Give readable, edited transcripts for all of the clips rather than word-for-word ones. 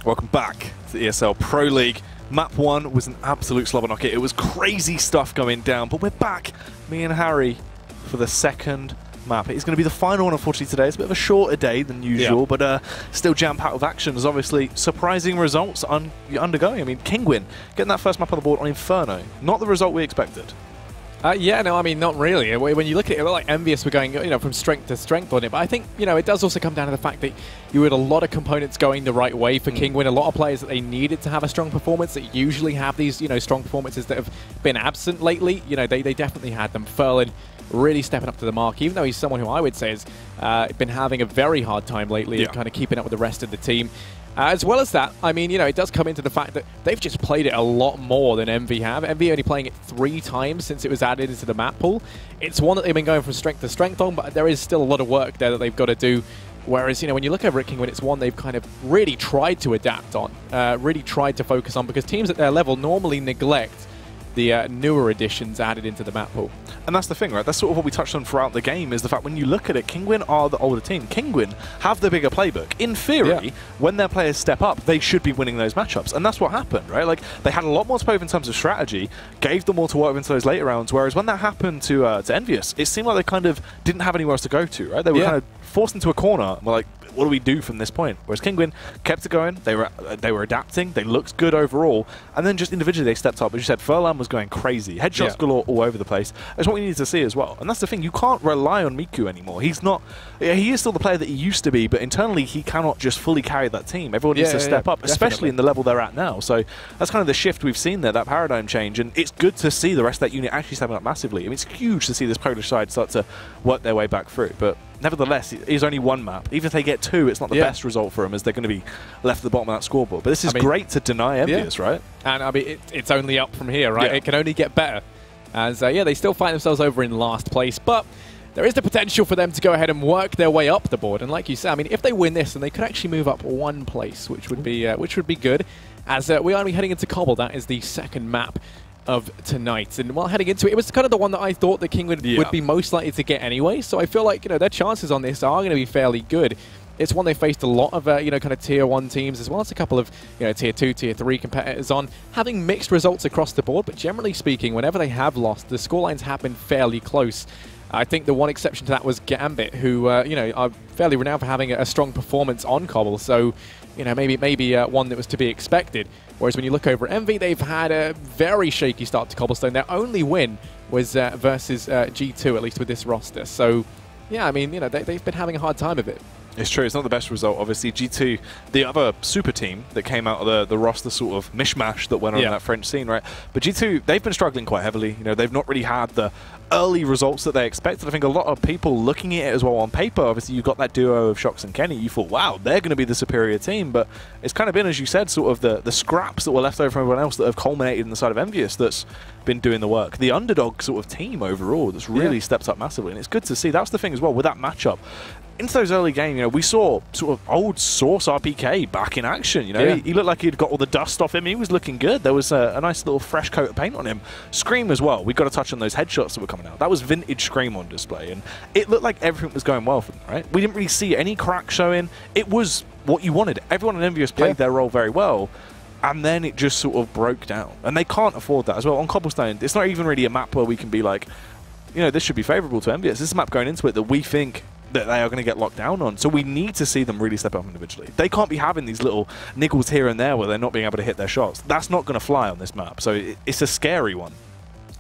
Welcome back to the ESL Pro League. Map 1 was an absolute slobber knocker. It was crazy stuff going down, but we're back, me and Harry, for the second map. It's going to be the final one, unfortunately, today. It's a bit of a shorter day than usual, but still jam-packed with action. There's obviously surprising results undergoing. I mean, Kinguin getting that first map on the board on Inferno. Not the result we expected. Yeah, no, I mean, not really. When you look at it, like EnVyUs were going, from strength to strength on it. But I think, it does also come down to the fact that you had a lot of components going the right way for Kinguin. A lot of players that they needed to have a strong performance that usually have these, strong performances that have been absent lately. They definitely had them. Ferlin really stepping up to the mark, even though he's someone who I would say has been having a very hard time lately and kind of keeping up with the rest of the team. As well as that, I mean, it does come into the fact that they've just played it a lot more than EnVy have. EnVy only playing it 3 times since it was added into the map pool. It's one that they've been going from strength to strength on, but there is still a lot of work there that they've got to do. Whereas, when you look over at Kinguin, it's one they've kind of really tried to adapt on, really tried to focus on, because teams at their level normally neglect the newer additions added into the map pool. And that's the thing, right? That's sort of what we touched on throughout the game, is the fact when you look at it, Kinguin are the older team. Kinguin have the bigger playbook. In theory, when their players step up, they should be winning those matchups. And that's what happened, right? Like, they had a lot more to play with in terms of strategy, gave them more to work with into those later rounds, whereas when that happened to EnVyUs, it seemed like they kind of didn't have anywhere else to go to, right? They were kind of forced into a corner and were like, what do we do from this point? Whereas Kinguin kept it going, they were adapting, they looked good overall, and then just individually they stepped up. As you said, Furlan was going crazy. Headshots galore all over the place. That's what we need to see as well. And that's the thing, you can't rely on Miku anymore. He's not, he is still the player that he used to be, but internally he cannot just fully carry that team. Everyone needs to step up, especially in the level they're at now. So that's kind of the shift we've seen there, that paradigm change, and it's good to see the rest of that unit actually stepping up massively. I mean, it's huge to see this Polish side start to work their way back through, but nevertheless, it is only 1 map. Even if they get 2, it's not the best result for them, as they're going to be left at the bottom of that scoreboard. But this is great to deny EnVyUs, right? And I mean, it's only up from here, right? It can only get better. As they still find themselves over in last place, but there is the potential for them to go ahead and work their way up the board. And like you said, I mean, if they win this, then they could actually move up 1 place, which would be good. As we are heading into Cbble, that is the second map of tonight. And while heading into it, it was kind of the one that I thought that Kinguin would be most likely to get anyway. So I feel like, their chances on this are going to be fairly good. It's one they faced a lot of, kind of Tier 1 teams, as well as a couple of, Tier 2, Tier 3 competitors on, having mixed results across the board. But generally speaking, whenever they have lost, the scorelines have been fairly close. I think the one exception to that was Gambit, who, are fairly renowned for having a strong performance on Cbble. So, maybe one that was to be expected. Whereas when you look over at EnVy, they've had a very shaky start to Cobblestone. Their only win was versus G2, at least with this roster. So, yeah, I mean, they've been having a hard time of it. It's true. It's not the best result. Obviously, G2, the other super team that came out of the roster sort of mishmash that went on in that French scene, right? But G2, they've been struggling quite heavily. They've not really had the early results that they expected. I think a lot of people looking at it as well on paper, obviously you've got that duo of Shox and Kenny, you thought, wow, they're going to be the superior team, but it's kind of been, as you said, sort of the scraps that were left over from everyone else that have culminated in the side of EnVyUs that's been doing the work. The underdog sort of team overall that's really stepped up massively, and it's good to see. That's the thing as well with that matchup. Into those early games, we saw sort of old Source RPK back in action. He looked like he'd got all the dust off him. He was looking good. There was a nice little fresh coat of paint on him. Scream as well. We've got to touch on those headshots that were coming out. That was vintage Scream on display, and it looked like everything was going well for them, right? We didn't really see any cracks showing. It was what you wanted. Everyone in EnVyUs played their role very well, and then it just sort of broke down. And they can't afford that as well. On Cobblestone, it's not even really a map where we can be like, this should be favourable to EnVyUs. This is a map going into it that we think that they are going to get locked down on. So we need to see them really step up individually. They can't be having these little niggles here and there where they're not being able to hit their shots. That's not going to fly on this map. So it's a scary one.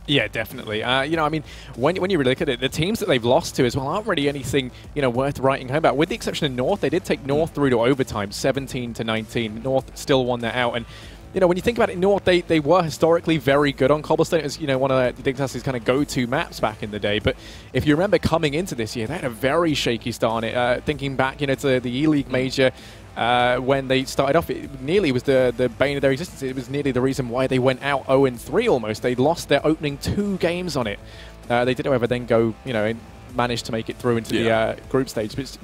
Yeah, definitely. I mean, when you really look at it, the teams that they've lost to as well aren't really anything, worth writing home about. With the exception of North, they did take North through to overtime, 17-19. North still won that out. And when you think about it, North, they were historically very good on Cobblestone. It was, one of the Dignitas's kind of go-to maps back in the day. But if you remember coming into this year, they had a very shaky start on it. Thinking back, to the E-League major, when they started off, it nearly was the bane of their existence. It was nearly the reason why they went out 0-3 almost. They lost their opening 2 games on it. They did, however, then go, and manage to make it through into the group stage. But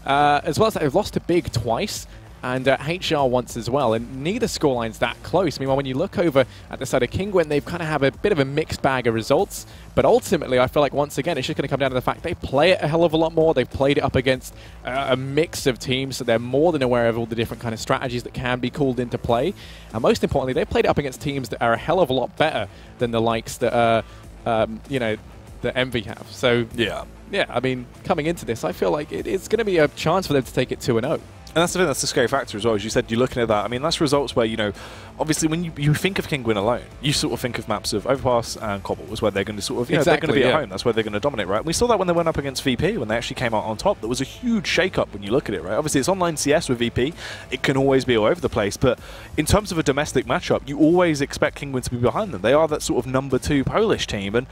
as well as that, they've lost to Big twice. and HR once as well, and neither scoreline's that close. Meanwhile, when you look over at the side of Kinguin, they've kind of have a bit of a mixed bag of results, but ultimately I feel like once again it's just going to come down to the fact they play it a hell of a lot more. They've played it up against a mix of teams, so they're more than aware of all the different kind of strategies that can be called into play, and most importantly, they've played it up against teams that are a hell of a lot better than the likes that you know, that EnVy have. So yeah, I mean, coming into this, I feel like it's going to be a chance for them to take it 2-0. And that's the thing, that's the scary factor as well. As you said, you're looking at that. I mean, that's results where, you know, obviously when you think of Kinguin alone, you sort of think of maps of Overpass and Cbble is where they're going to sort of, you know, they're going to be at home. That's where they're going to dominate, right? And we saw that when they went up against VP, when they actually came out on top. There was a huge shake-up when you look at it, right? Obviously, it's online CS with VP. It can always be all over the place. But in terms of a domestic matchup, you always expect Kinguin to be behind them. They are that sort of #2 Polish team. And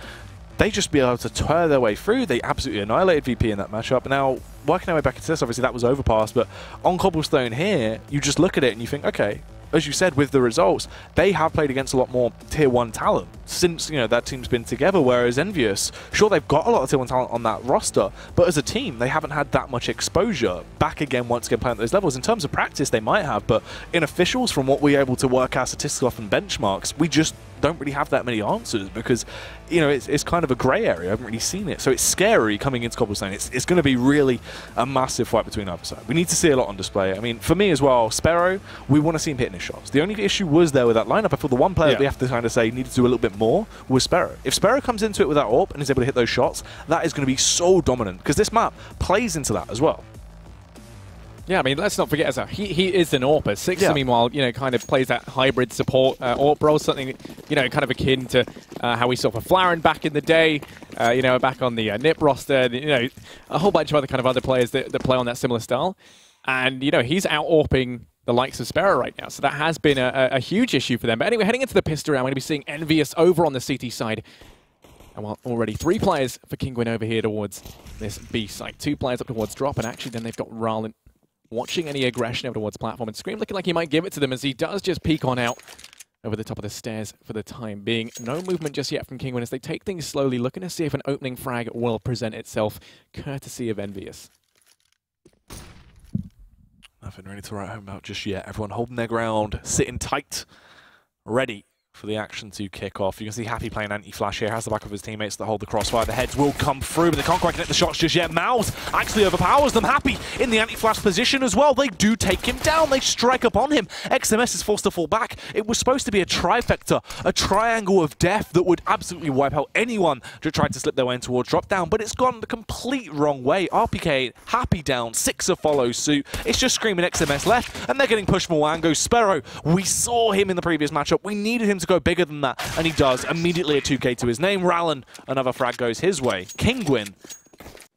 they just be able to tear their way through. They absolutely annihilated VP in that matchup. Now, working our way back into this, obviously that was Overpass, but on Cobblestone here, you just look at it and you think, okay, as you said, with the results, they have played against a lot more Tier 1 talent since, you know, that team's been together, whereas EnVyUs, sure, they've got a lot of Tier 1 talent on that roster, but as a team, they haven't had that much exposure back again once again playing at those levels. In terms of practice, they might have, but in officials, from what we're able to work our statistics off and benchmarks, we just don't really have that many answers because, you know, it's kind of a grey area. I haven't really seen it. So it's scary coming into Cobblestone. It's going to be really a massive fight between either side. We need to see a lot on display. I mean, for me as well, Sparrow, we want to see him hitting his shots. The only issue was there with that lineup, I feel the one player that we have to kind of say needed to do a little bit more was Sparrow. If Sparrow comes into it with that AWP and is able to hit those shots, that is going to be so dominant because this map plays into that as well. Yeah, I mean, let's not forget, he is an AWPer. Sixer, meanwhile, you know, kind of plays that hybrid support AWP role, something, you know, kind of akin to how we saw for Flaren back in the day, you know, back on the NIP roster, you know, a whole bunch of other players that play on that similar style. And, you know, he's out-AWPing the likes of Sparrow right now, so that has been a huge issue for them. But anyway, heading into the pistol round, we're going to be seeing EnVyUs over on the CT side. And well, already 3 players for Kinguin over here towards this B site. 2 players up towards drop, and actually then they've got Ralin watching any aggression over towards platform, and Scream looking like he might give it to them as he does just peek on out over the top of the stairs for the time being. No movement just yet from Kinguin as they take things slowly, looking to see if an opening frag will present itself, courtesy of EnVyUs. Nothing really to write home about just yet. Everyone holding their ground, sitting tight, ready for the action to kick off. You can see Happy playing anti-flash here, has the back of his teammates that hold the crossfire. The heads will come through, but they can't quite connect the shots just yet. Mouse actually overpowers them. Happy in the anti-flash position as well. They do take him down. They strike upon him. XMS is forced to fall back. It was supposed to be a trifecta, a triangle of death that would absolutely wipe out anyone that tried to slip their way in towards drop down, but it's gone the complete wrong way. RPK, Happy down, Sixer follows suit. It's just Screaming XMS left, and they're getting pushed more. And goes Sparrow. We saw him in the previous matchup. We needed him to go bigger than that, and he does. Immediately a 2K to his name. Rallen, another frag goes his way. Kinguin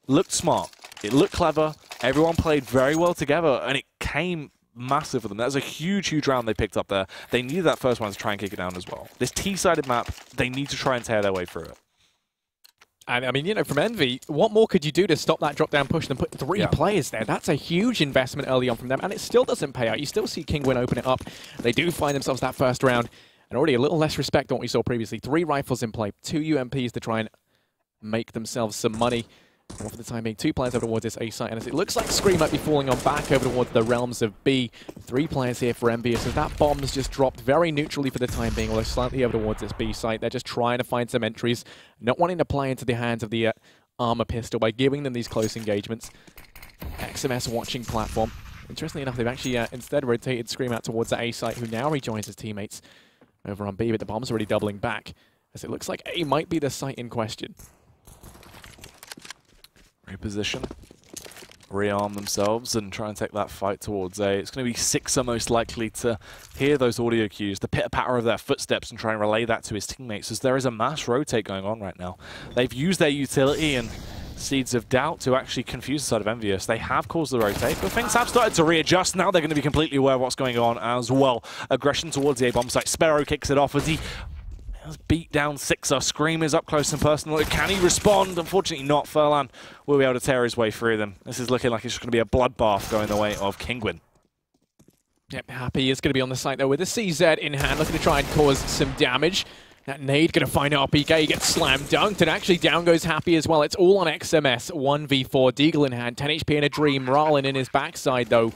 looked smart. It looked clever. Everyone played very well together, and it came massive for them. That was a huge, huge round they picked up there. They needed that first one to try and kick it down as well. This T-sided map, they need to try and tear their way through it. And I mean, you know, from EnVy, what more could you do to stop that drop-down push than put 3 players there? That's a huge investment early on from them, and it still doesn't pay out. You still see Kinguin open it up. They do find themselves that first round, and already a little less respect than what we saw previously. 3 rifles in play, 2 UMPs to try and make themselves some money. And for the time being, 2 players over towards this A site, and as it looks like Scream might be falling on back over towards the realms of B. 3 players here for EnVyUs, as that bomb's just dropped very neutrally for the time being, although slightly over towards this B site. They're just trying to find some entries, not wanting to play into the hands of the armor pistol by giving them these close engagements. XMS watching platform. Interestingly enough, they've actually instead rotated Scream out towards the A site, who now rejoins his teammates over on B, but the bomb's already doubling back, as it looks like A might be the site in question. Reposition, rearm themselves and try and take that fight towards A. It's going to be Sixer most likely to hear those audio cues, the pitter-patter of their footsteps, and try and relay that to his teammates, as there is a mass rotate going on right now. They've used their utility and Seeds of Doubt to actually confuse the side of EnVyUs. They have caused the rotate, but things have started to readjust. Now they're going to be completely aware of what's going on as well. Aggression towards the A-bomb site. Sparrow kicks it off as he beat down Sixer. Scream is up close and personal. Can he respond? Unfortunately not. Furlan will be able to tear his way through them. This is looking like it's just going to be a bloodbath going the way of Kinguin. Yep, Happy is going to be on the site though with a CZ in hand, looking to try and cause some damage. That nade going to find RPK, he gets slam dunked, and actually down goes Happy as well. It's all on XMS, 1v4, Deagle in hand, 10 HP in a dream, Rallen in his backside though.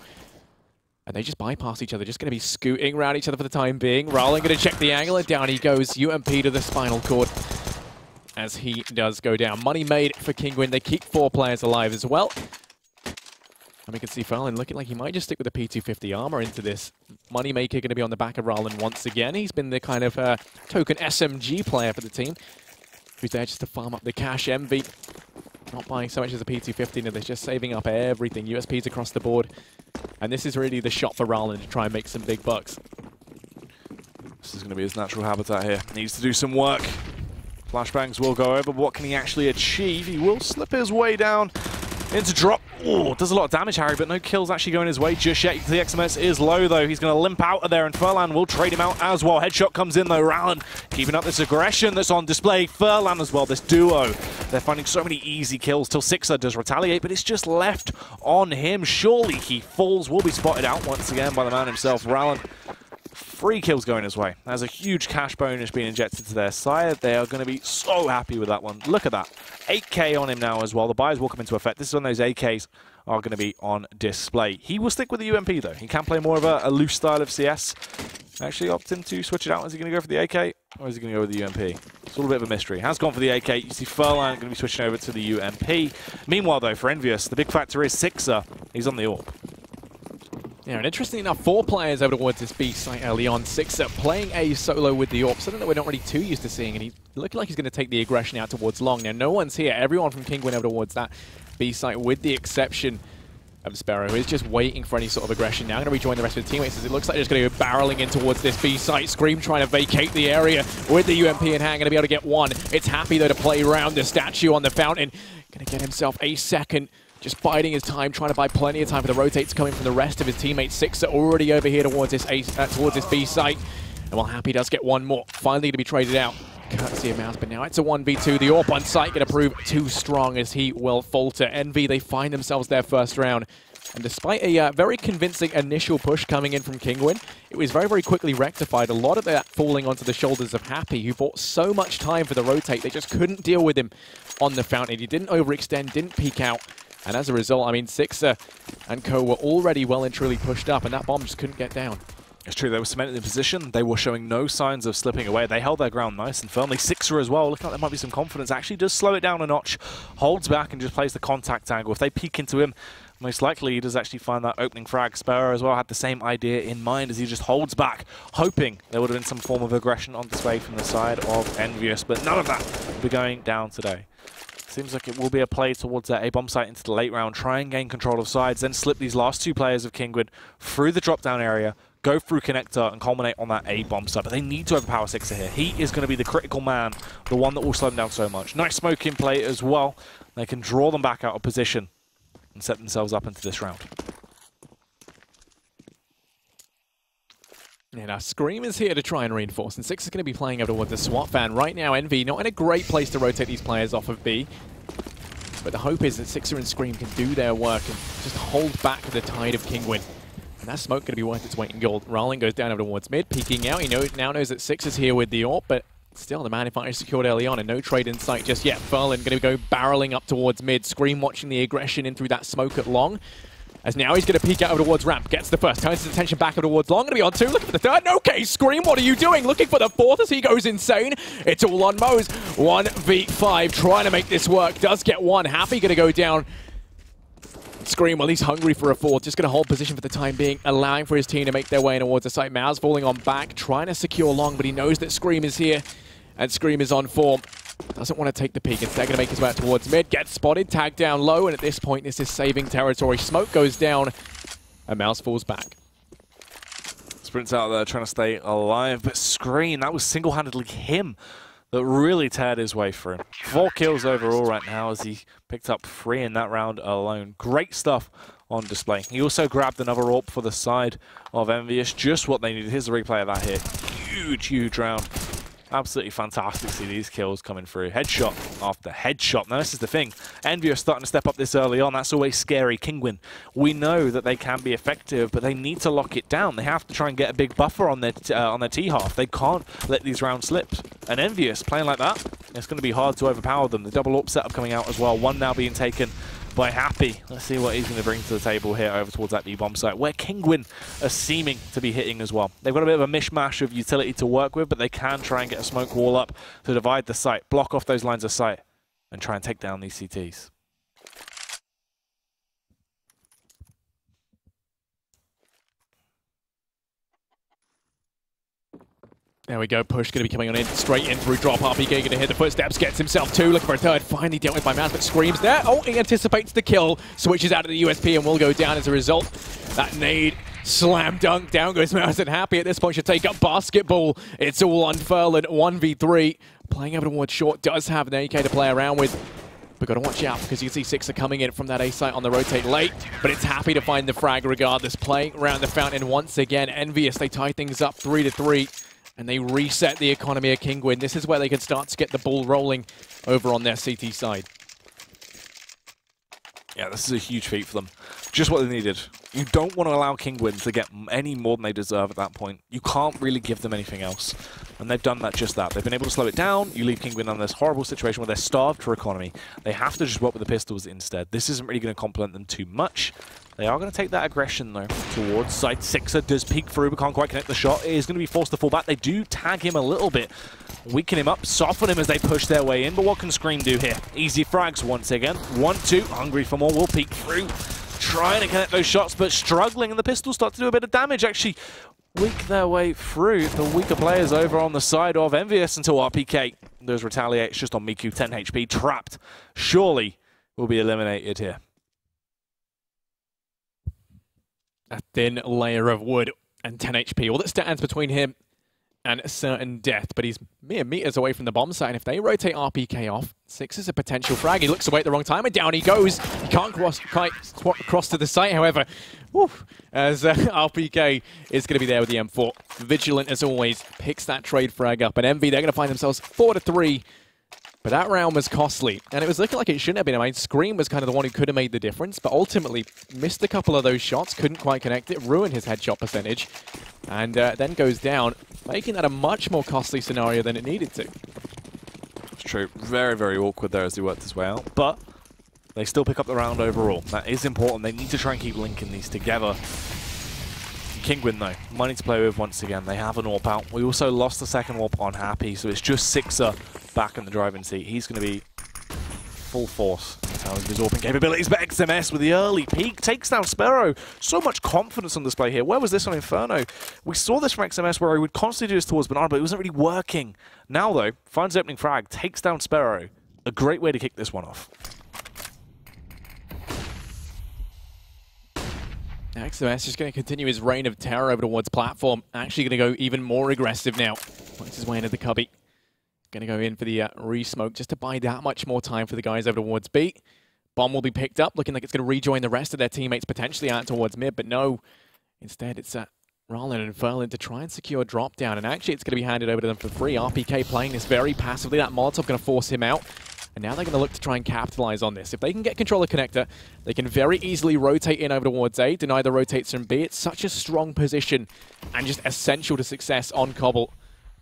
And they just bypass each other, just going to be scooting around each other for the time being. Rowling going to check the angle, and down he goes. UMP to the spinal cord as he does go down. Money made for Kinguin. They keep 4 players alive as well. And we can see Farland looking like he might just stick with the P250 armor into this. Moneymaker going to be on the back of Rowland once again. He's been the kind of token SMG player for the team, who's there just to farm up the cash. Envy not buying so much as a P250, and they're just saving up everything. USPs across the board. And this is really the shot for Rowland to try and make some big bucks. This is going to be his natural habitat here. Needs to do some work. Flashbangs will go over, but what can he actually achieve? He will slip his way down into drop. Oh, does a lot of damage, Harry, but no kills actually going his way just yet. The XMS is low, though. He's going to limp out of there, and Furlan will trade him out as well. Headshot comes in, though. Rowland keeping up this aggression that's on display. Furlan as well, this duo. They're finding so many easy kills till Sixer does retaliate, but it's just left on him. Surely he falls, will be spotted out once again by the man himself. Rowland, 3 kills going his way. There's a huge cash bonus being injected to their side. They are going to be so happy with that one. Look at that. 8k on him now as well. The buys will come into effect. This is when those AKs are going to be on display. He will stick with the UMP, though. He can play more of a loose style of CS. Actually opting to switch it out. Is he going to go for the AK, or is he going to go with the UMP? It's all a bit of a mystery. Has gone for the AK. You see Furlan going to be switching over to the UMP. Meanwhile, though, for EnVyUs, the big factor is Sixer. He's on the AWP. Yeah, and interestingly enough, 4 players over towards this B site early on. Sixer playing a solo with the AWP, something that we're not really too used to seeing, and he's looking like he's going to take the aggression out towards long. Now, no one's here. Everyone from Kinguin over towards that B site, with the exception of Sparrow, who is just waiting for any sort of aggression. Now going to rejoin the rest of the teammates, as it looks like they're just going to go barreling in towards this B site. Scream trying to vacate the area with the UMP in hand, going to be able to get one. It's Happy, though, to play around the statue on the fountain. Going to get himself a second. Just biding his time, trying to buy plenty of time for the rotates coming from the rest of his teammates. Sixer already over here towards this B site. And while Happy does get one more, finally to be traded out, courtesy of Mouse, but now it's a 1v2. The AWP on site going to prove too strong as he will falter. Envy, they find themselves their first round. And despite a very convincing initial push coming in from Kinguin, it was very, very quickly rectified. A lot of that falling onto the shoulders of Happy, who bought so much time for the rotate, they just couldn't deal with him on the fountain. He didn't overextend, didn't peek out. And as a result, I mean, Sixer and co were already well and truly pushed up, and that bomb just couldn't get down. It's true, they were cemented in position. They were showing no signs of slipping away. They held their ground nice and firmly. Sixer as well, looking like there might be some confidence. Actually does slow it down a notch, holds back and just plays the contact angle. If they peek into him, most likely he does actually find that opening frag. Sparrow as well had the same idea in mind as he just holds back, hoping there would have been some form of aggression on display from the side of EnVyUs, but none of that will be going down today. Seems like it will be a play towards a bomb site into the late round, try and gain control of sides, then slip these last 2 players of Kinguin through the drop-down area, go through connector and culminate on that A bomb site. But they need to overpower Sixer here. He is going to be the critical man, the one that will slow them down so much. Nice smoke in play as well. They can draw them back out of position and set themselves up into this round. Yeah, now Scream is here to try and reinforce, and Six is going to be playing over towards the SWAT fan. Right now, Envy not in a great place to rotate these players off of B, but the hope is that Sixer and Scream can do their work and just hold back the tide of Kinguin. And that smoke going to be worth its weight in gold. Rowling goes down over towards mid, peeking out. He now knows that Six is here with the AWP, but still the man advantage secured early on and no trade in sight just yet. Furlan going to go barreling up towards mid. Scream watching the aggression in through that smoke at long. As now he's going to peek out over towards ramp, gets the first, turns his attention back over towards long, going to be on 2, looking for the third, okay, Scream, what are you doing? Looking for the 4th as he goes insane. It's all on Moze, 1v5, trying to make this work, does get 1, Happy going to go down. Scream, well, he's hungry for a 4th, just going to hold position for the time being, allowing for his team to make their way towards the site. Mao's falling on back, trying to secure long, but he knows that Scream is here, and Scream is on form. Doesn't want to take the peek. Instead, going to make his way out towards mid. Gets spotted, tagged down low, and at this point, this is saving territory. Smoke goes down, and Mouse falls back. Sprints out there trying to stay alive, but Scream, that was single-handedly him that really teared his way through. 4 kills overall right now as he picked up 3 in that round alone. Great stuff on display. He also grabbed another AWP for the side of EnVyUs, just what they needed. Here's the replay of that hit. Huge, huge round. Absolutely fantastic to see these kills coming through. Headshot after headshot. Now, this is the thing. EnVyUs starting to step up this early on. That's always scary. Kinguin, we know that they can be effective, but they need to lock it down. They have to try and get a big buffer on their T-half. They can't let these rounds slip. And EnVyUs, playing like that, it's going to be hard to overpower them. The double AWP setup coming out as well. 1 now being taken by Happy. Let's see what he's going to bring to the table here over towards that B-bomb site, where Kinguin are seeming to be hitting as well. They've got a bit of a mishmash of utility to work with, but they can try and get a smoke wall up to divide the site, block off those lines of sight, and try and take down these CTs. There we go, push going to be coming on in, straight in through drop. RPK going to hit the footsteps, gets himself two, looking for a third, finally dealt with by Maz, but Scream's there. Oh, he anticipates the kill, switches out of the USP and will go down as a result. That nade, slam dunk, down goes Maz, and Happy at this point should take up basketball. It's all unfurled, 1v3. Playing over towards short, does have an AK to play around with. But got to watch out because you can see Six are coming in from that A site on the rotate late. But it's Happy to find the frag regardless. Playing around the fountain once again. EnVyUs, they tie things up 3-3. And they reset the economy of Kinguin. This is where they can start to get the ball rolling over on their CT side. Yeah, this is a huge feat for them. Just what they needed. You don't want to allow Kinguin to get any more than they deserve at that point. You can't really give them anything else. And they've done that, just that. They've been able to slow it down. You leave Kinguin in this horrible situation where they're starved for economy. They have to just work with the pistols instead. This isn't really going to complement them too much. They are going to take that aggression, though, towards side. Sixer does peek through, but can't quite connect the shot. He is going to be forced to fall back. They do tag him a little bit, weaken him up, soften him as they push their way in. But what can Scream do here? Easy frags once again. 1-2, hungry for more, will peek through. Trying to connect those shots, but struggling, and the pistols start to do a bit of damage, actually. Weak their way through the weaker players over on the side of EnVyUs until RPK does retaliate. It's just on Miku, 10 HP, trapped. Surely will be eliminated here. A thin layer of wood and 10 HP. All that stands between him and certain death, but he's mere meters away from the bomb site, and if they rotate RPK off, Six is a potential frag. He looks away at the wrong time, and down he goes. He can't cross to the site, however, as RPK is going to be there with the M4. Vigilant, as always, picks that trade frag up, and EnVy, they're going to find themselves 4-3. But that round was costly, and it was looking like it shouldn't have been. I mean, Scream was kind of the one who could have made the difference, but ultimately missed a couple of those shots, couldn't quite connect it, ruined his headshot percentage, and then goes down, making that a much more costly scenario than it needed to. It's true. Very, very awkward there as he worked his way out, but they still pick up the round overall. That is important. They need to try and keep linking these together. Kinguin, though, money to play with once again. They have an AWP out. We also lost the second AWP on Happy, so it's just Sixer back in the driving seat. He's going to be full force in terms of his AWPing capabilities, but XMS with the early peak takes down Sparrow. So much confidence on display here. Where was this on Inferno? We saw this from XMS where he would constantly do this towards Banana, but it wasn't really working. Now, though, finds the opening frag, takes down Sparrow. A great way to kick this one off. XMS just going to continue his reign of terror over towards platform. Actually going to go even more aggressive now. Finds his way into the cubby. Going to go in for the re-smoke just to buy that much more time for the guys over towards B. Bomb will be picked up, looking like it's going to rejoin the rest of their teammates potentially out towards mid, but no. Instead, it's Rollin and Ferlin to try and secure drop down, and actually it's going to be handed over to them for free. RPK playing this very passively. That Molotov going to force him out. And now they're going to look to try and capitalize on this. If they can get control of connector, they can very easily rotate in over towards A, deny the rotates from B. It's such a strong position and just essential to success on Cbble.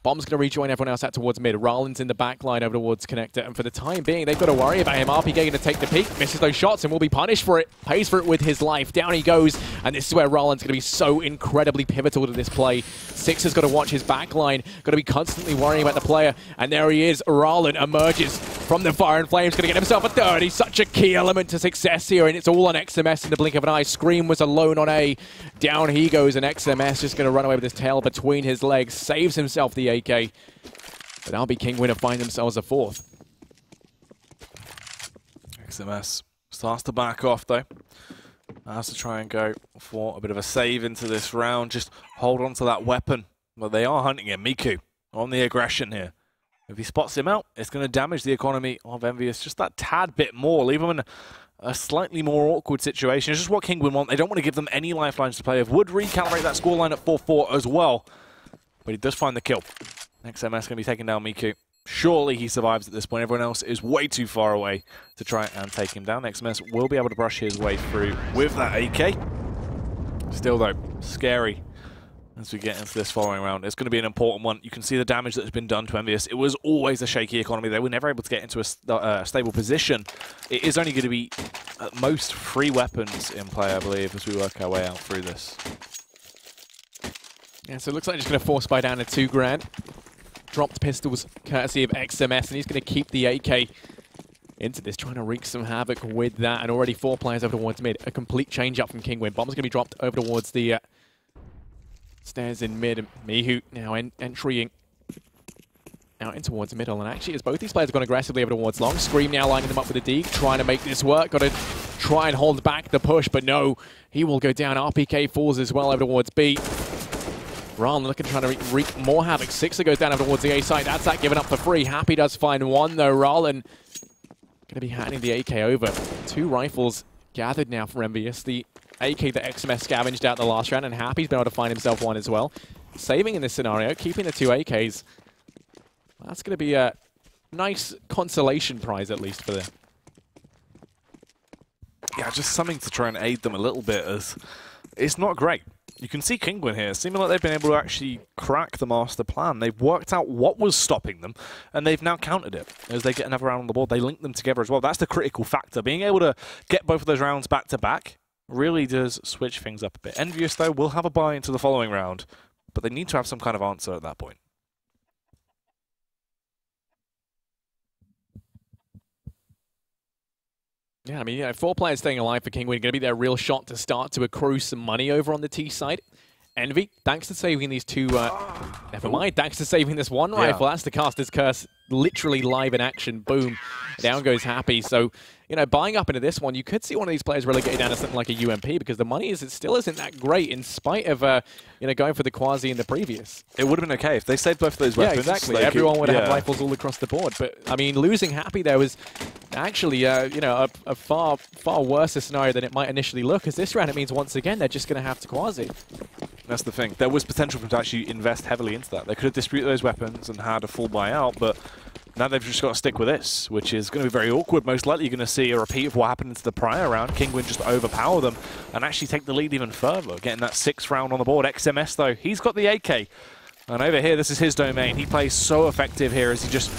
Bomb's going to rejoin everyone else out towards mid. Rollins in the back line over towards connector. And for the time being, they've got to worry about him. RPK going to take the peek, misses those shots, and will be punished for it. Pays for it with his life. Down he goes. And this is where Rollins going to be so incredibly pivotal to this play. Six has got to watch his back line. Got to be constantly worrying about the player. And there he is. Rollins emerges from the fire and flames. Going to get himself a third. He's such a key element to success here. And it's all on XMS in the blink of an eye. Scream was alone on A. Down he goes. And XMS just going to run away with his tail between his legs. Saves himself the AK. But that'll be Kinguin to find themselves a fourth. XMS starts to back off, though. Has to try and go for a bit of a save into this round. Just hold on to that weapon. But they are hunting him. Miku on the aggression here. If he spots him out, it's going to damage the economy of EnVyUs just that tad bit more. Leave him in a slightly more awkward situation. It's just what Kinguin want. They don't want to give them any lifelines to play with. Would recalibrate that scoreline at 4-4 as well. But he does find the kill. XMS going to be taking down Miku. Surely he survives at this point. Everyone else is way too far away to try and take him down. XMS will be able to brush his way through with that AK. Still, though, scary as we get into this following round. It's going to be an important one. You can see the damage that has been done to EnVyUs. It was always a shaky economy. They were never able to get into a stable position. It is only going to be, at most, 3 weapons in play, I believe, as we work our way out through this. Yeah, so it looks like he's going to force buy down to 2 grand. Dropped pistols, courtesy of XMS, and he's going to keep the AK into this, trying to wreak some havoc with that. And already 4 players over towards mid. A complete change up from Kinguin. Bomb's going to be dropped over towards the stairs in mid. Mihu now entering out in towards middle. And actually, as both these players have gone aggressively over towards long, Scream now lining them up with a Deke, trying to make this work. Got to try and hold back the push, but no, he will go down. RPK falls as well over towards B. Ron looking, trying to wreak more havoc. Sixer goes down over towards the A side. That's that given up for free. Happy does find one though. Rollin going to be handing the AK over. 2 rifles gathered now for EnVyUs. The AK that XMS scavenged out the last round, and Happy's been able to find himself one as well. Saving in this scenario, keeping the 2 AKs. That's going to be a nice consolation prize, at least, for them. Yeah, just something to try and aid them a little bit, as it's not great. You can see Kinguin here, seeming like they've been able to actually crack the master plan. They've worked out what was stopping them, and they've now countered it. As they get another round on the board, they link them together as well. That's the critical factor. Being able to get both of those rounds back-to-back really does switch things up a bit. EnVyUs, though, will have a buy into the following round, but they need to have some kind of answer at that point. Yeah, I mean, 4 players staying alive for Kinguin. Going to be their real shot to start to accrue some money over on the T side. Envy, thanks to saving these 2... never mind, thanks to saving this 1 rifle. That's the Caster's Curse, literally live in action. Boom. Down goes Happy. So, you know, buying up into this one, you could see one of these players relegated down to something like a UMP, because the money it still isn't that great, in spite of, you know, going for the Quasi in the previous. It would have been okay if they saved both of those weapons. Yeah, exactly. Everyone would have rifles all across the board. But, I mean, losing Happy there was actually, you know, a far worse scenario than it might initially look, as this round it means, once again, they're just going to have to Quasi. That's the thing. There was potential for them to actually invest heavily into that. They could have disputed those weapons and had a full buyout, but now they've just got to stick with this, which is going to be very awkward. Most likely you're going to see a repeat of what happened into the prior round. Kinguin just overpower them and actually take the lead even further, getting that 6th round on the board. XMS, though, he's got the AK. And over here, this is his domain. He plays so effective here as he just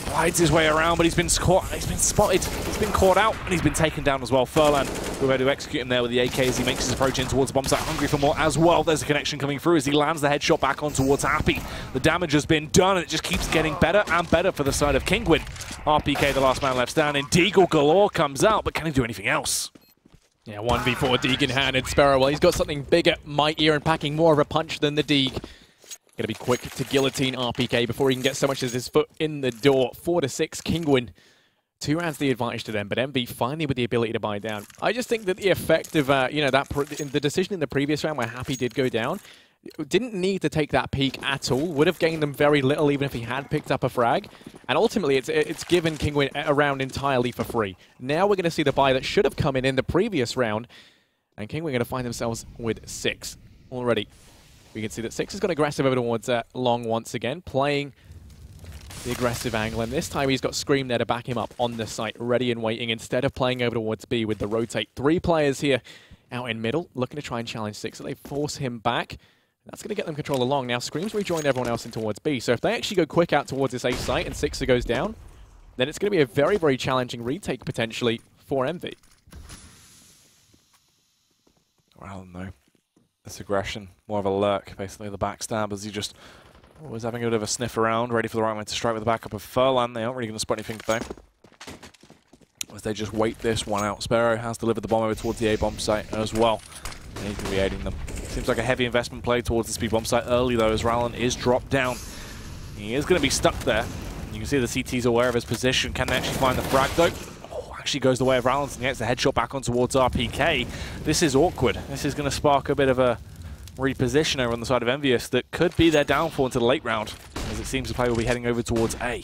glides his way around, but he's been spotted, he's been caught out, and he's been taken down as well. Furlan, we're ready to execute him there with the AK as he makes his approach in towards the bomb site, hungry for more as well. There's a connection coming through as he lands the headshot back on towards Happy. The damage has been done, and it just keeps getting better and better for the side of Kinguin. RPK, the last man left standing. Deagle galore comes out, but can he do anything else? Yeah, 1v4 Deegan-handed Sparrow. Well, he's got something bigger, mightier, and packing more of a punch than the Deeg. Going to be quick to guillotine RPK before he can get so much as his foot in the door. 4-6, Kinguin. 2 rounds the advantage to them, but Envy finally with the ability to buy down. I just think that the effect of, you know, the decision in the previous round where Happy did go down, didn't need to take that peek at all. Would have gained them very little even if he had picked up a frag. And ultimately, it's given Kinguin a round entirely for free. Now we're going to see the buy that should have come in the previous round, and Kinguin are going to find themselves with 6 already. We can see that 6 has gone aggressive over towards long once again, playing the aggressive angle. And this time he's got Scream there to back him up on the site, ready and waiting, instead of playing over towards B with the rotate. 3 players here out in middle, looking to try and challenge 6. So they force him back. That's going to get them control along. Now Scream's rejoined everyone else in towards B. So if they actually go quick out towards this A site and 6er goes down, then it's going to be a very, very challenging retake potentially for Envy. Well, no. This aggression, more of a lurk, basically the backstab as he just was having a bit of a sniff around, ready for the right man to strike with the backup of Furlan. They aren't really going to spot anything though, as they just wait this one out. Sparrow has delivered the bomb over towards the A-bomb site as well, and he's going to be aiding them. Seems like a heavy investment play towards the speed bomb site early though, as Rallen is dropped down. He is going to be stuck there. You can see the CT's aware of his position. Can they actually find the frag though? Actually goes the way of Rollins and gets the headshot back on towards RPK. This is awkward. This is going to spark a bit of a reposition over on the side of EnVyUs that could be their downfall into the late round, as it seems the play will be heading over towards A.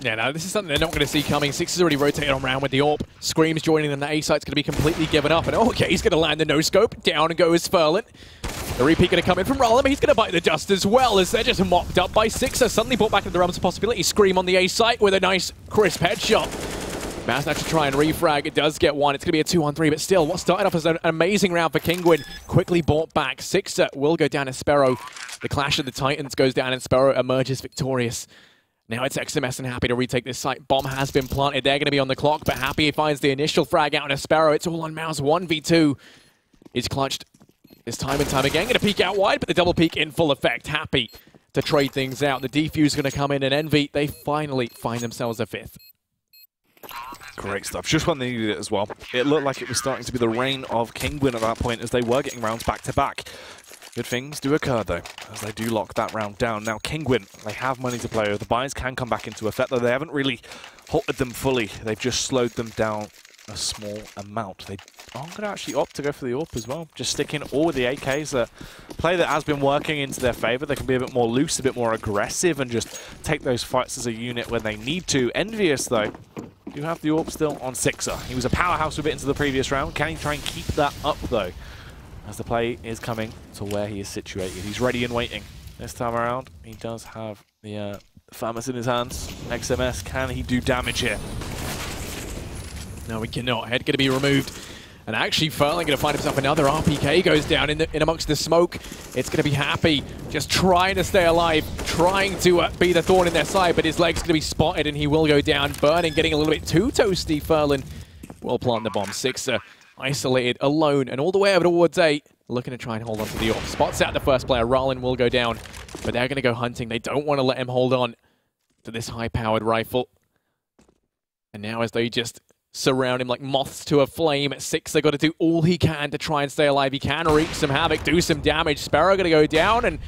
Yeah, no, this is something they're not going to see coming. 6 has already rotated on round with the AWP. Scream's joining them. The A site's going to be completely given up. And okay, he's going to land the no-scope. Down goes Furlan. The repeat going to come in from Rollin, but he's going to bite the dust as well, as they're just mopped up by 6er. Suddenly brought back into the realms of possibility. Scream on the A site with a nice, crisp headshot. Matchday to try and refrag. It does get one. It's going to be a 2-on-3, but still, what started off as an amazing round for Kinguin quickly bought back. Sixer will go down as Sparrow. The Clash of the Titans goes down and Sparrow emerges victorious. Now it's XMS and Happy to retake this site. Bomb has been planted. They're going to be on the clock, but Happy finds the initial frag out on a Sparrow. It's all on Mouse. 1v2 is clutched this time and time again. Going to peek out wide, but the double peek in full effect. Happy to trade things out. The defuse is going to come in, and Envy, they finally find themselves a 5th. Great stuff. Just when they needed it as well. It looked like it was starting to be the reign of Kinguin at that point as they were getting rounds back to back. Good things do occur though, as they do lock that round down. Now Kinguin, they have money to play with. The buys can come back into effect, though they haven't really halted them fully. They've just slowed them down a small amount. They aren't going to actually opt to go for the AWP as well. Just sticking all with the AKs. A play that has been working into their favor. They can be a bit more loose, a bit more aggressive, and just take those fights as a unit when they need to. EnVyUs though, do have the AWP still on Sixer. He was a powerhouse with it into the previous round. Can he try and keep that up though? As the play is coming to where he is situated. He's ready and waiting. This time around, he does have the Thermos in his hands. XMS, can he do damage here? No, we cannot. Head going to be removed. And actually, Furling going to find himself another RPK goes down in amongst the smoke. It's going to be Happy, just trying to stay alive, trying to be the thorn in their side, but his leg's going to be spotted and he will go down. Burning, getting a little bit too toasty. Furling will plant the bomb. Sixer isolated, alone, and all the way over towards 8. Looking to try and hold on to the AWP. Spots out the first player. Rollin will go down, but they're going to go hunting. They don't want to let him hold on to this high-powered rifle. And now as they just surround him like moths to a flame, Sixer got to do all he can to try and stay alive. He can wreak some havoc, do some damage. Sparrow going to go down, and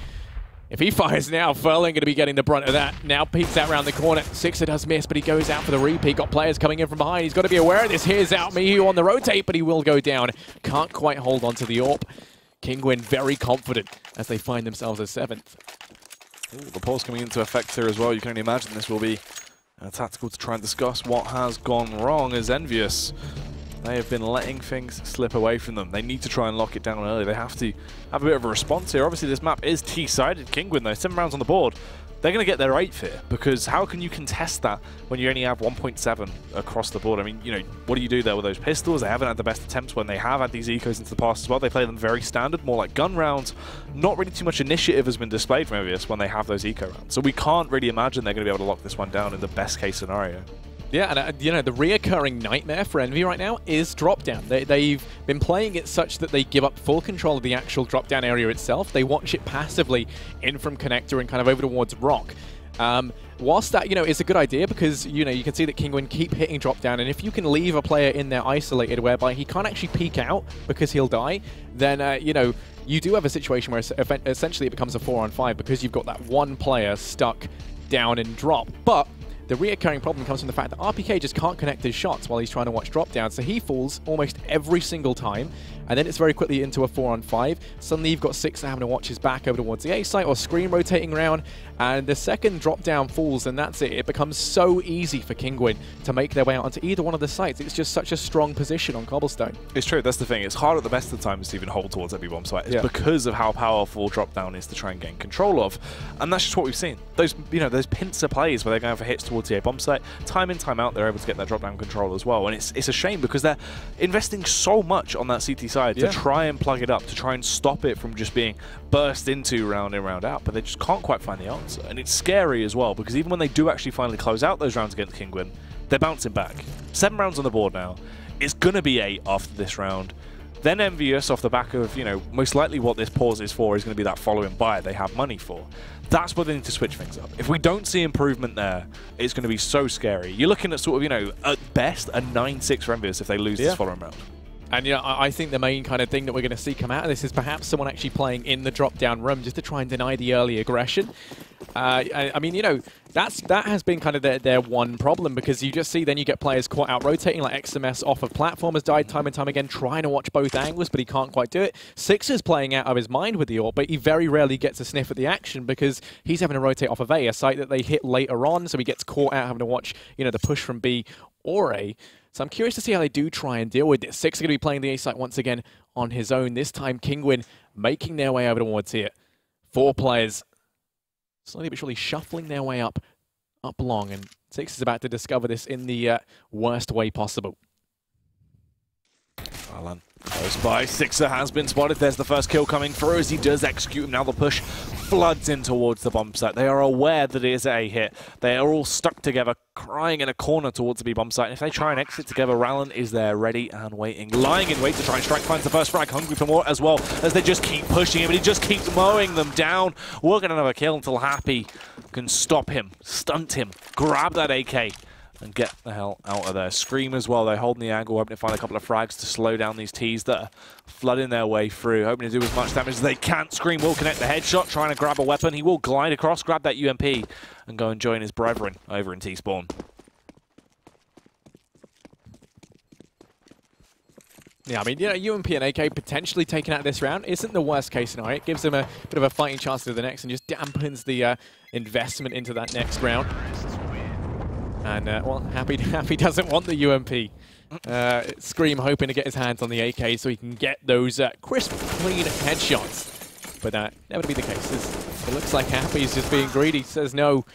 if he fires now, Furling going to be getting the brunt of that. Now peeks out around the corner. Sixer does miss, but he goes out for the repeat. Got players coming in from behind. He's got to be aware of this. Here's out Mihu on the rotate, but he will go down. Can't quite hold on to the AWP. Kinguin very confident as they find themselves as 7th. Ooh, the pause coming into effect here as well. You can only imagine this will be tactical to try and discuss what has gone wrong as EnVyUs. They have been letting things slip away from them. They need to try and lock it down early. They have to have a bit of a response here. Obviously, this map is T-sided. Kinguin, though, 7 rounds on the board. They're going to get their 8th here, because how can you contest that when you only have 1.7 across the board? I mean, you know, what do you do there with those pistols? They haven't had the best attempts when they have had these ecos into the past as well. They play them very standard, more like gun rounds. Not really too much initiative has been displayed from EnVyUs when they have those eco rounds. So we can't really imagine they're going to be able to lock this one down in the best case scenario. Yeah, and you know, the reoccurring nightmare for Envy right now is drop down. They've been playing it such that they give up full control of the actual drop down area itself. They watch it passively in from connector and kind of over towards rock. Whilst that, you know, is a good idea because, you know, you can see that Kinguin keep hitting drop down, and if you can leave a player in there isolated whereby he can't actually peek out because he'll die, then, you know, you do have a situation where essentially it becomes a 4-on-5 because you've got that one player stuck down in drop. But the reoccurring problem comes from the fact that RPK just can't connect his shots while he's trying to watch drop down, so he falls almost every single time, and then it's very quickly into a 4-on-5. Suddenly you've got Sixer having to watch his back over towards the A site or screen rotating around, and the second drop down falls, and that's it. It becomes so easy for Kinguin to make their way out onto either one of the sites. It's just such a strong position on Cobblestone. It's true, that's the thing. It's hard at the best of the times to even hold towards every bomb site. It's because of how powerful drop down is to try and gain control of. And that's just what we've seen. Those, you know, those pincer plays where they're going for hits towards the A bomb site, time in, time out, they're able to get that drop down control as well. And it's a shame because they're investing so much on that CT side to try and plug it up, to try and stop it from just being burst into round in, round out, but they just can't quite find the answer. And it's scary as well, because even when they do actually finally close out those rounds against Kinguin, they're bouncing back. 7 rounds on the board now. It's going to be 8 after this round. Then EnVyUs, off the back of, you know, most likely what this pause is for is going to be that following buy they have money for. That's where they need to switch things up. If we don't see improvement there, it's going to be so scary. You're looking at sort of, you know, at best a 9-6 for EnVyUs if they lose this following round. And yeah, I think the main kind of thing that we're going to see come out of this is perhaps someone actually playing in the drop-down room just to try and deny the early aggression. I mean, you know, that has been kind of their one problem, because you just see then you get players caught out rotating, like XMS off of platform has died time and time again, trying to watch both angles, but he can't quite do it. Sixer's playing out of his mind with the AWP, but he very rarely gets a sniff at the action because he's having to rotate off of A site that they hit later on, so he gets caught out having to watch, you know, the push from B or A. So I'm curious to see how they do try and deal with this. Sixer going to be playing the A site once again on his own. This time Kinguin making their way over towards here. 4 players slowly but surely shuffling their way up long, and Six is about to discover this in the worst way possible. Alan goes by. Sixer has been spotted. There's the first kill coming through as he does execute him. Now the push floods in towards the bomb site. They are aware that it is a hit. They are all stuck together, crying in a corner towards the B bomb site. And if they try and exit together, Rallen is there ready and waiting. Lying in wait to try and strike. Finds the first frag. Hungry for more as well as they just keep pushing him. And he just keeps mowing them down. We're going to have a kill until Happy can stop him, stunt him, grab that AK. And get the hell out of there. Scream as well. They're holding the angle, hoping to find a couple of frags to slow down these Ts that are flooding their way through. Hoping to do as much damage as they can. Scream will connect the headshot, trying to grab a weapon. He will glide across, grab that UMP, and go and join his brethren over in T-spawn. Yeah, I mean, you know, UMP and AK potentially taken out this round isn't the worst case scenario. It gives them a bit of a fighting chance to the next and just dampens the investment into that next round. And, well, Happy doesn't want the UMP. Scream hoping to get his hands on the AK so he can get those crisp, clean headshots. But never to be the case. It looks like Happy's just being greedy, says no.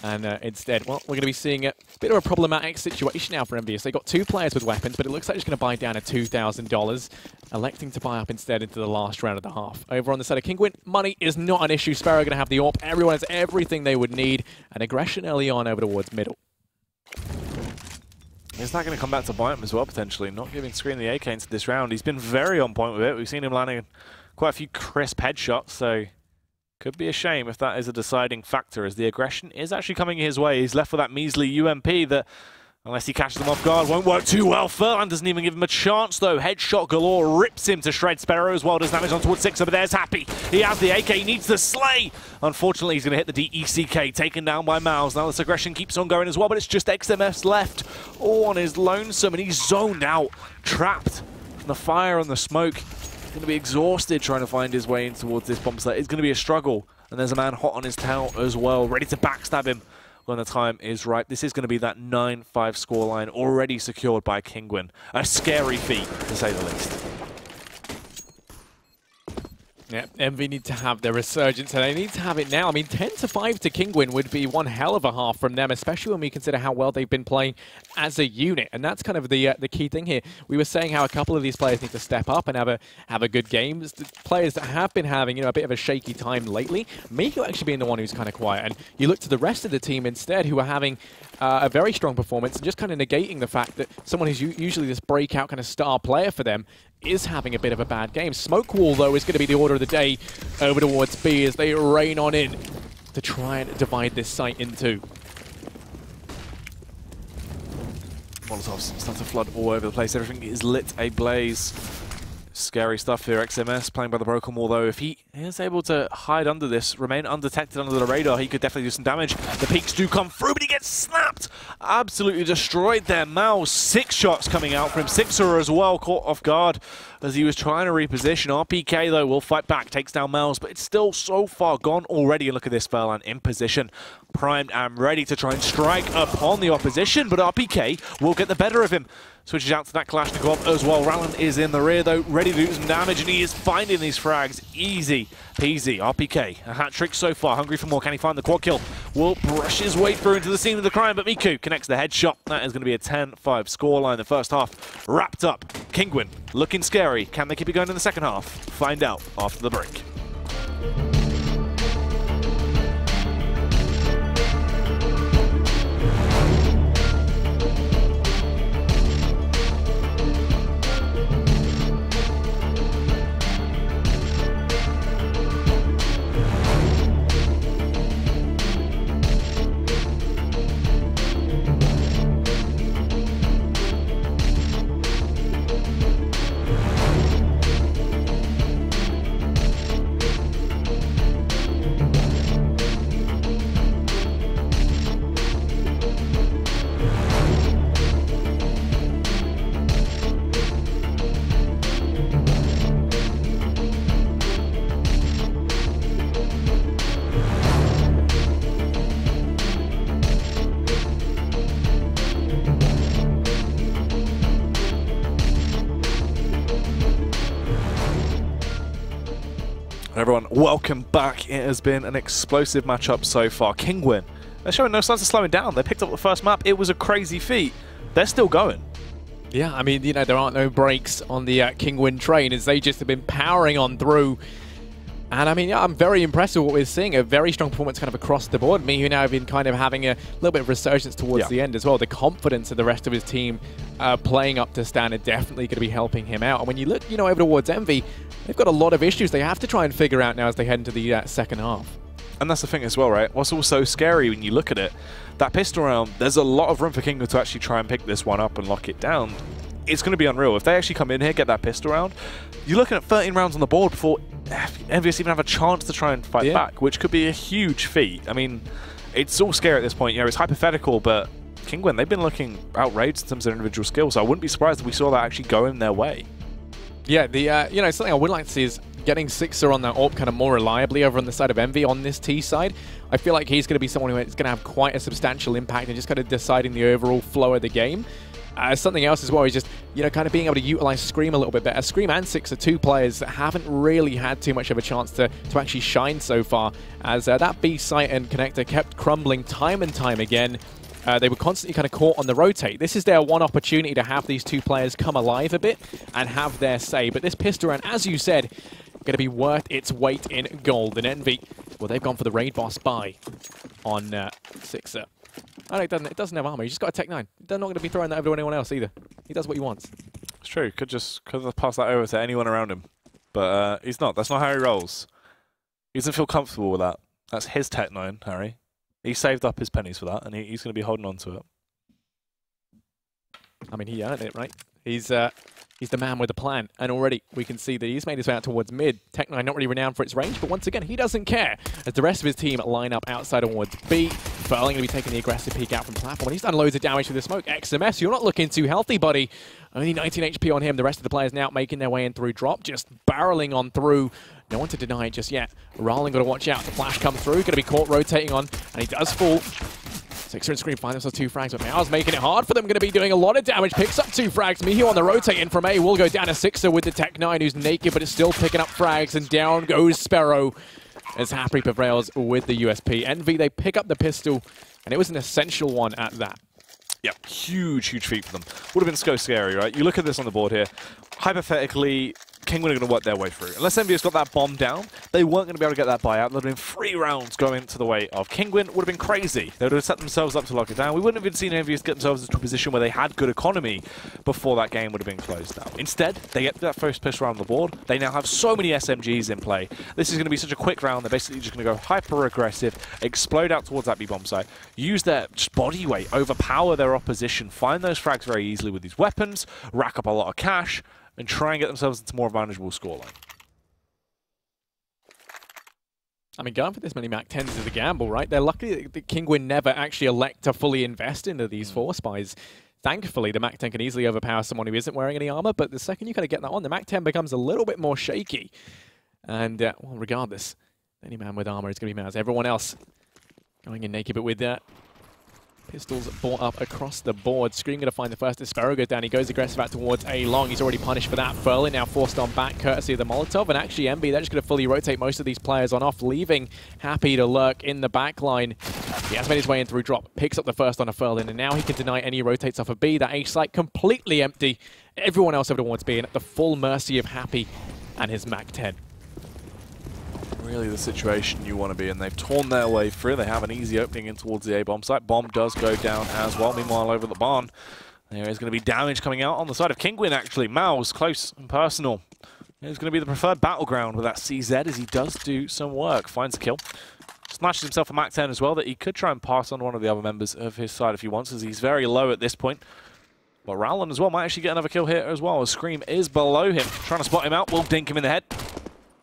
And instead, well, we're going to be seeing a bit of a problematic situation now for EnVyUs. They got two players with weapons, but it looks like it's going to buy down at $2,000, electing to buy up instead into the last round of the half. Over on the side of Kinguin, money is not an issue. Sparrow going to have the AWP. Everyone has everything they would need. And aggression early on over towards middle. Is that going to come back to bite him as well, potentially? Not giving Scream the AK into this round. He's been very on point with it. We've seen him landing quite a few crisp headshots, so could be a shame if that is a deciding factor, as the aggression is actually coming his way. He's left with that measly UMP that, unless he catches them off guard, won't work too well. Furlan doesn't even give him a chance, though. Headshot galore rips him to shreds. Sparrow as well does damage on towards Sixer, but there's Happy. He has the AK, he needs the slay. Unfortunately, he's going to hit the DECK, taken down by Mouse. Now this aggression keeps on going as well, but it's just XMF's left. All on his lonesome, and he's zoned out, trapped from the fire and the smoke. He's going to be exhausted trying to find his way in towards this bomb site. It's going to be a struggle, and there's a man hot on his tail as well, ready to backstab him when the time is right. This is going to be that 9-5 scoreline already secured by Kinguin. A scary feat, to say the least. Yeah, EnVy need to have their resurgence, and they need to have it now. I mean, 10-5 to Kinguin would be one hell of a half from them, especially when we consider how well they've been playing as a unit. And that's kind of the key thing here. We were saying how a couple of these players need to step up and have a good game. The players that have been having, you know, a bit of a shaky time lately, Miku actually being the one who's kind of quiet. And you look to the rest of the team instead, who are having a very strong performance and just kind of negating the fact that someone who's usually this breakout kind of star player for them is having a bit of a bad game. Smoke Wall, though, is going to be the order of the day over towards B as they rain on in to try and divide this site in two. Molotovs start to flood all over the place. Everything is lit ablaze. Scary stuff here. XMS playing by the broken wall, though. If he is able to hide under this, remain undetected under the radar, he could definitely do some damage. The peaks do come through, but he gets snapped. Absolutely destroyed there. Mouse, 6 shots coming out from him. Sixer as well, caught off guard as he was trying to reposition. RPK, though, will fight back, takes down Mouse, but it's still so far gone already. And look at this, Furlan in position, primed and ready to try and strike upon the opposition, but RPK will get the better of him. Switches out to that Kalashnikov as well. Rallen is in the rear, though, ready to do some damage, and he is finding these frags. Easy peasy. RPK, a hat-trick so far. Hungry for more. Can he find the quad kill? Will brush his way through into the scene of the crime, but Miku connects the headshot. That is going to be a 10-5 scoreline. The first half wrapped up. Kinguin looking scary. Can they keep it going in the second half? Find out after the break. Everyone, welcome back. It has been an explosive matchup so far. Kinguin They're showing no signs of slowing down. They picked up the first map. It was a crazy feat. They're still going. Yeah, I mean, you know, there aren't no brakes on the Kinguin train as they just have been powering on through. And I mean, yeah, I'm very impressed with what we're seeing. A very strong performance kind of across the board. Me, who now have been kind of having a little bit of resurgence towards the end as well. The confidence of the rest of his team playing up to standard definitely going to be helping him out. And when you look, you know, over towards Envy, they've got a lot of issues they have to try and figure out now as they head into the second half. And that's the thing as well, right? What's also scary when you look at it, that pistol round, there's a lot of room for Kinguin to actually try and pick this one up and lock it down. It's going to be unreal. If they actually come in here, get that pistol round, you're looking at 13 rounds on the board before EnVyUs even have a chance to try and fight back, which could be a huge feat. I mean, it's all scary at this point. You know, it's hypothetical, but Kinguin, they've been looking outrageous in terms of individual skills. So I wouldn't be surprised if we saw that actually go in their way. Yeah, the you know, something I would like to see is getting Sixer on that AWP kind of more reliably over on the side of Envy on this T side. I feel like he's going to be someone who is going to have quite a substantial impact and just kind of deciding the overall flow of the game. Something else as well is just, you know, kind of being able to utilize Scream a little bit better. Scream and Six are two players that haven't really had too much of a chance to actually shine so far, as that B site and connector kept crumbling time and time again. They were constantly kind of caught on the rotate. This is their one opportunity to have these two players come alive a bit and have their say. But this pistol round, as you said, going to be worth its weight in gold. And Envy, well, they've gone for the raid boss buy on Sixer. Oh, it doesn't have armor. He's just got a Tech 9. They're not going to be throwing that over to anyone else either. He does what he wants. It's true. Could have passed that over to anyone around him. But he's not. That's not how he rolls. He doesn't feel comfortable with that. That's his Tech 9, Harry. He saved up his pennies for that, and he's going to be holding on to it. I mean, he earned it, right? He's the man with a plan, and already we can see that he's made his way out towards mid. Tech 9 not really renowned for its range, but once again, he doesn't care as the rest of his team line up outside towards B. Furling going to be taking the aggressive peek out from platform, and he's done loads of damage with the smoke. XMS, you're not looking too healthy, buddy. Only 19 HP on him. The rest of the players now making their way in through drop, just barreling on through. No one to deny it just yet. Rowling got to watch out. The flash comes through, going to be caught rotating on, and he does fall. Sixer and Scream find themselves 2 frags, but Mao's making it hard for them. Going to be doing a lot of damage. Picks up 2 frags. Miho on the rotate in from A will go down to Sixer with the Tech 9, who's naked, but is still picking up frags. And down goes Sparrow as Happy prevails with the USP. Envy, they pick up the pistol, and it was an essential one at that. Yeah, huge feat for them. Would have been so scary, right? You look at this on the board here. Hypothetically, Kinguin are going to work their way through. Unless EnVyUs got that bomb down, they weren't going to be able to get that buyout. There would have been 3 rounds going to the way of Kinguin. Would have been crazy. They would have set themselves up to lock it down. We wouldn't have even seen EnVyUs get themselves into a position where they had good economy before that game would have been closed out. Instead, they get that first push round the board. They now have so many SMGs in play. This is going to be such a quick round. They're basically just going to go hyper-aggressive, explode out towards that B-bomb site, use their just body weight, overpower their opposition, find those frags very easily with these weapons, rack up a lot of cash, and try and get themselves into more manageable scoreline. I mean, going for this many Mac 10s is a gamble, right? They're lucky that Kinguin never actually elect to fully invest into these 4 spies. Thankfully, the Mac 10 can easily overpower someone who isn't wearing any armor, but the second you kind of get that on, the Mac 10 becomes a little bit more shaky. And, well, regardless, any man with armor is going to be Maz. Everyone else going in naked, but with that. Pistols brought up across the board. Scream going to find the first as Sparrow goes down. He goes aggressive out towards A long. He's already punished for that. Furlin now forced on back courtesy of the Molotov. And actually Envy, they're just going to fully rotate most of these players on off, leaving Happy to lurk in the back line. He has made his way in through drop. Picks up the first on a Furlin. And now he can deny any rotates off of B. That A site completely empty. Everyone else over towards B and at the full mercy of Happy and his Mac 10. Really the situation you want to be in. They've torn their way through. They have an easy opening in towards the A-bomb site. Bomb does go down as well. Meanwhile, over the barn, there is going to be damage coming out on the side of Kinguin, actually. Mao's close and personal. It's going to be the preferred battleground with that CZ as he does do some work. Finds a kill. Snatches himself a Mac 10 as well that he could try and pass on one of the other members of his side if he wants, as he's very low at this point. But Rowland as well might actually get another kill here as well, as Scream is below him. Trying to spot him out, will dink him in the head.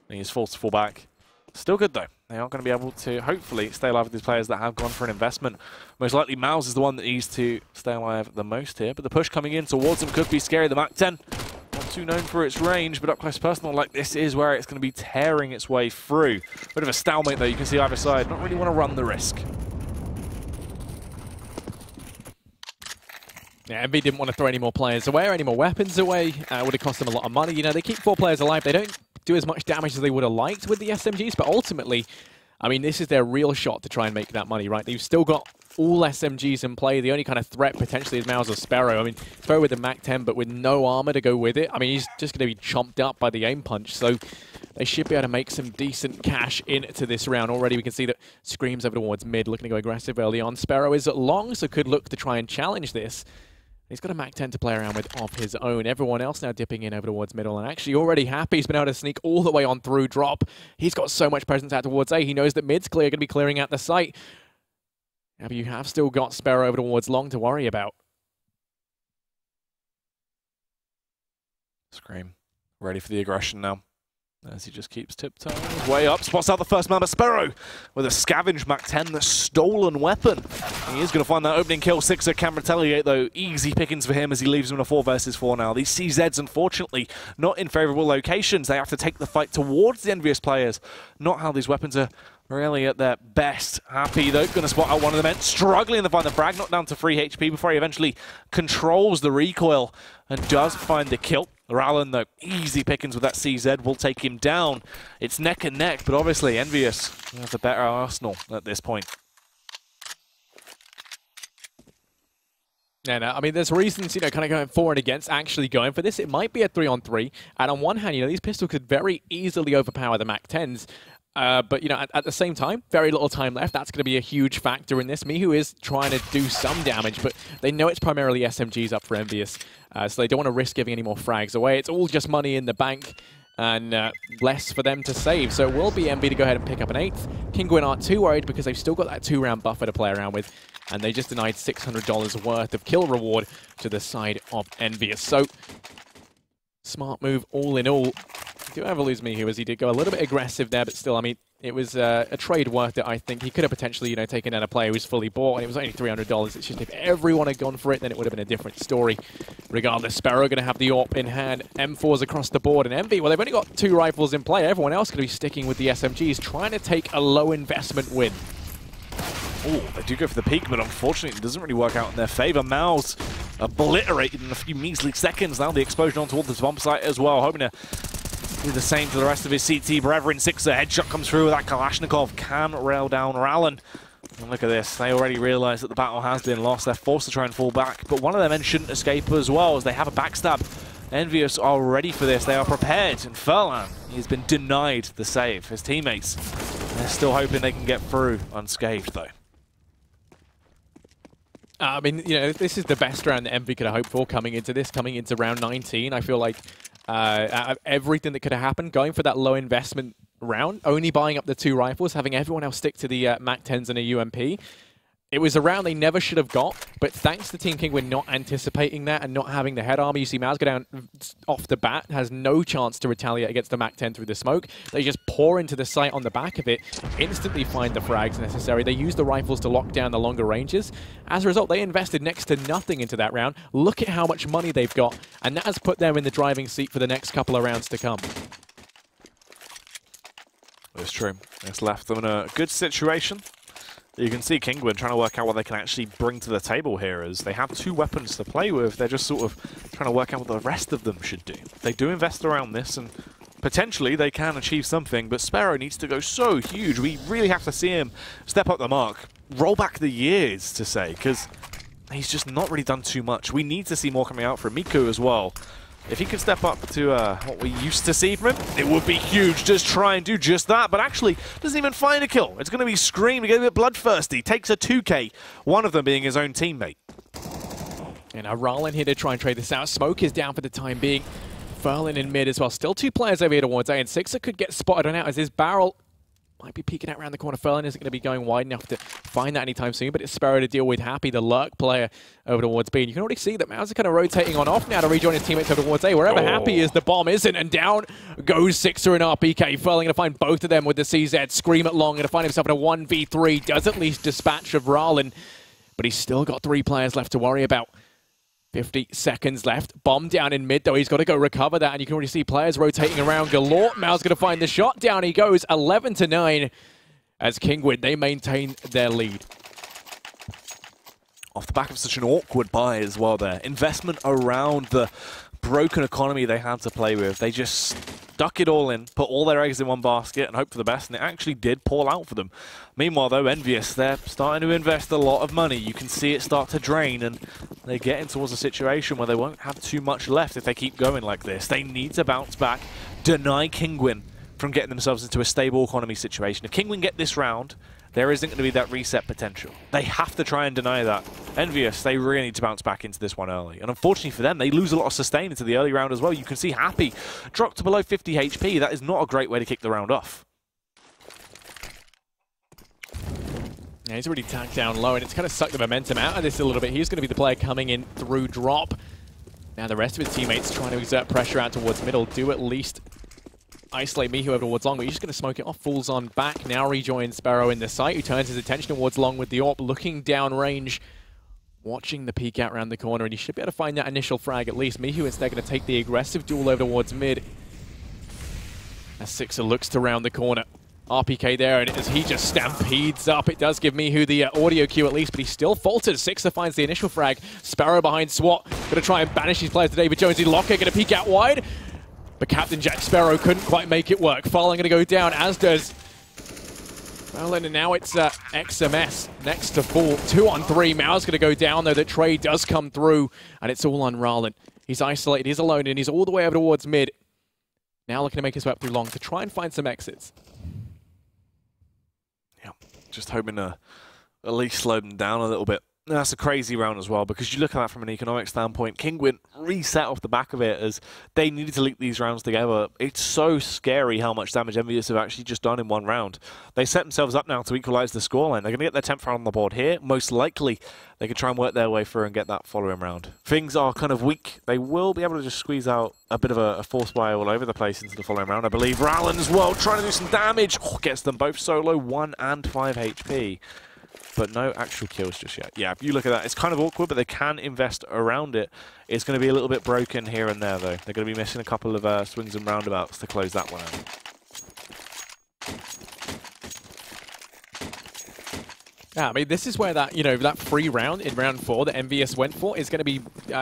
And he's forced to fall back. Still good though. They are going to be able to hopefully stay alive with these players that have gone for an investment. Most likely Mouse is the one that needs to stay alive the most here, but the push coming in towards him could be scary. The Mac 10, not too known for its range, but up close personal like this is where it's going to be tearing its way through. Bit of a stalemate though, you can see either side. Not really want to run the risk. Yeah, Envy didn't want to throw any more players away or any more weapons away. It would have cost them a lot of money. You know, they keep 4 players alive. They don't do as much damage as they would have liked with the SMGs, but ultimately, I mean, this is their real shot to try and make that money, right? They've still got all SMGs in play. The only kind of threat potentially is Mouse or Sparrow. I mean, Sparrow with the MAC-10, but with no armor to go with it. I mean, he's just going to be chomped up by the aim punch. So they should be able to make some decent cash into this round. Already we can see that Scream's over towards mid, looking to go aggressive early on. Sparrow is long, so could look to try and challenge this. He's got a MAC-10 to play around with of his own. Everyone else now dipping in over towards middle and actually already happy. He's been able to sneak all the way on through drop. He's got so much presence out towards A. He knows that mid's clear, going to be clearing out the site. Now, but you have still got Sparrow over towards long to worry about. Scream. Ready for the aggression now. As he just keeps tiptoeing his way up, spots out the first man, but Sparrow with a scavenged MAC-10, the stolen weapon. He is going to find that opening kill. Sixer can retaliate though. Easy pickings for him as he leaves him in a 4 versus 4 now. These CZs, unfortunately, not in favourable locations. They have to take the fight towards the EnVyUs players. Not how these weapons are really at their best. Happy though, going to spot out one of the men, struggling to find the frag, knocked down to 3 HP before he eventually controls the recoil and does find the kill. Rallen, though, easy pickings with that CZ will take him down. It's neck and neck, but obviously EnVyUs has a better arsenal at this point. And I mean, there's reasons, kind of going for and against actually going for this. It might be a 3-on-3, and on one hand, these pistols could very easily overpower the MAC-10s. But, at the same time, very little time left. That's going to be a huge factor in this. miHu is trying to do some damage, but they know it's primarily SMGs up for EnVyUs. So they don't want to risk giving any more frags away. It's all just money in the bank and less for them to save. So it will be MB to go ahead and pick up an 8th. Kinguin aren't too worried because they've still got that 2-round buffer to play around with. And they just denied $600 worth of kill reward to the side of EnVyUs. So smart move all in all. Do ever lose miHu as he did go a little bit aggressive there, but still, I mean, it was a trade worth it, I think. He could have potentially, taken down a player who's fully bought, and it was only $300. It's just if everyone had gone for it, then it would have been a different story. Regardless, Sparrow going to have the AWP in hand. M4s across the board, and EnVy, well, they've only got 2 rifles in play. Everyone else going to be sticking with the SMGs, trying to take a low investment win. Oh, they do go for the peak, but unfortunately it doesn't really work out in their favour. Mouse obliterated in a few measly seconds. Now the explosion on towards the bomb site as well, hoping to do the same to the rest of his CT brethren. Sixer headshot comes through with that Kalashnikov, can rail down Rallen. And look at this, they already realise that the battle has been lost. They're forced to try and fall back, but one of their men shouldn't escape as well, as they have a backstab. EnVyUs are ready for this, they are prepared, and Furlan, he's been denied the save. His teammates, they're still hoping they can get through unscathed though. I mean, this is the best round that EnVy could have hoped for coming into round 19. I feel like out of everything that could have happened, going for that low investment round, only buying up the 2 rifles, having everyone else stick to the MAC-10s and a UMP. It was a round they never should have got, but thanks to Team Kinguin not anticipating that and not having the head armor, you see Mouse go down off the bat, has no chance to retaliate against the MAC-10 through the smoke. They just pour into the site on the back of it, instantly find the frags necessary. They use the rifles to lock down the longer ranges. As a result, they invested next to nothing into that round. Look at how much money they've got, and that has put them in the driving seat for the next couple of rounds to come. It's true. It's left them in a good situation. You can see Kinguin trying to work out what they can actually bring to the table here, as they have 2 weapons to play with. They're just sort of trying to work out what the rest of them should do. They do invest around this, and potentially they can achieve something, but Sparrow needs to go so huge. We really have to see him step up the mark, roll back the years, to say, because he's just not really done too much. We need to see more coming out from miHu as well. If he could step up to what we used to see from him, it would be huge. Just try and do just that, but actually doesn't even find a kill. It's going to be Scream to get a bit bloodthirsty. Takes a 2K, one of them being his own teammate. And Rallen here to try and trade this out. Smoke is down for the time being. Furlan in mid as well. Still 2 players over here towards A, and Sixer could get spotted on out as his barrel might be peeking out around the corner. Furlan isn't going to be going wide enough to find that anytime soon, but it's Sparrow to deal with. Happy, the lurk player, over towards B. And you can already see that Mouse is kind of rotating on off now to rejoin his teammates over towards A. Wherever Happy is, the bomb isn't, and down goes Sixer and RPK. Furlan going to find both of them with the CZ. Scream at long, going to find himself in a 1v3. Does at least dispatch of Rallen, but he's still got 3 players left to worry about. 50 seconds left. Bomb down in mid, though. He's got to go recover that, and you can already see players rotating around galore. Mouse going to find the shot. Down he goes, 11-9. As Kinguin, they maintain their lead. Off the back of such an awkward buy as well there. Investment around the broken economy they had to play with. They just duck it all in, put all their eggs in one basket and hope for the best, and it actually did fall out for them. Meanwhile, though, EnVyUs, they're starting to invest a lot of money. You can see it start to drain, and they're getting towards a situation where they won't have too much left if they keep going like this. They need to bounce back, deny Kinguin from getting themselves into a stable economy situation. If Kinguin get this round, there isn't going to be that reset potential. They have to try and deny that. EnVyUs, they really need to bounce back into this one early. And unfortunately for them, they lose a lot of sustain into the early round as well. You can see Happy drop to below 50 HP. That is not a great way to kick the round off. Yeah, he's already tagged down low, and it's kind of sucked the momentum out of this a little bit. He's going to be the player coming in through drop. Now the rest of his teammates trying to exert pressure out towards middle, do at least isolate MyUs over towards long, but he's just going to smoke it off. Falls on back, now rejoins Sparrow in the site, who turns his attention towards long with the AWP, looking down range, watching the peek out around the corner, and he should be able to find that initial frag at least. MyUs instead going to take the aggressive duel over towards mid, as Sixer looks to round the corner. RPK there, and as he just stampedes up, it does give MyUs the audio cue at least, but he still falters. Sixer finds the initial frag. Sparrow behind SWAT, going to try and banish these players to David Jonesy. Locker going to peek out wide, but Captain Jack Sparrow couldn't quite make it work. Fallen going to go down, as does Marlon, and now it's XMS next to full. 2-on-3. Mao's going to go down, though. The trade does come through, and it's all on Rowland. He's isolated, he's alone, and he's all the way over towards mid. Now looking to make his way up through long to try and find some exits. Yeah, just hoping to at least slow them down a little bit. That's a crazy round as well, because you look at that from an economic standpoint. Kinguin reset off the back of it as they needed to link these rounds together. It's so scary how much damage EnVyUs have actually just done in one round. They set themselves up now to equalize the scoreline. They're going to get their 10th round on the board here. Most likely, they can try and work their way through and get that following round. Things are kind of weak. They will be able to just squeeze out a bit of a force buy all over the place into the following round. I believe Rowland as well, trying to do some damage. Oh, gets them both solo, 1 and 5 HP. But no actual kills just yet. Yeah, if you look at that, it's kind of awkward, but they can invest around it. It's going to be a little bit broken here and there, though. They're going to be missing a couple of swings and roundabouts to close that one out. Yeah, I mean, this is where that, that free round in round 4 that EnVyUs went for is going to be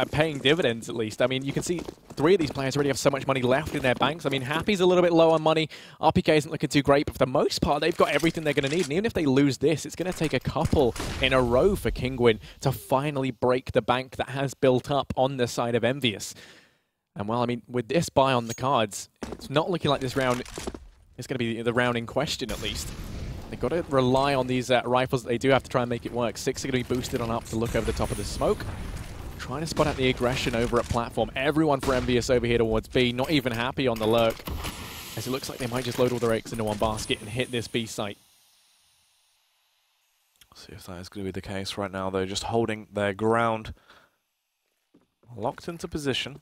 paying dividends, at least. I mean, you can see 3 of these players already have so much money left in their banks. I mean, Happy's a little bit low on money. RPK isn't looking too great, but for the most part, they've got everything they're going to need. And even if they lose this, it's going to take a couple in a row for Kinguin to finally break the bank that has built up on the side of EnVyUs. And, well, I mean, with this buy on the cards, it's not looking like this round is going to be the round in question, at least. They've got to rely on these rifles that they do have to try and make it work. 6 are going to be boosted on up to look over the top of the smoke. Trying to spot out the aggression over at platform. Everyone for EnVyUs over here towards B, not even Happy on the lurk, as it looks like they might just load all their eggs into one basket and hit this B site. See if that is going to be the case right now, though. Just holding their ground. Locked into position.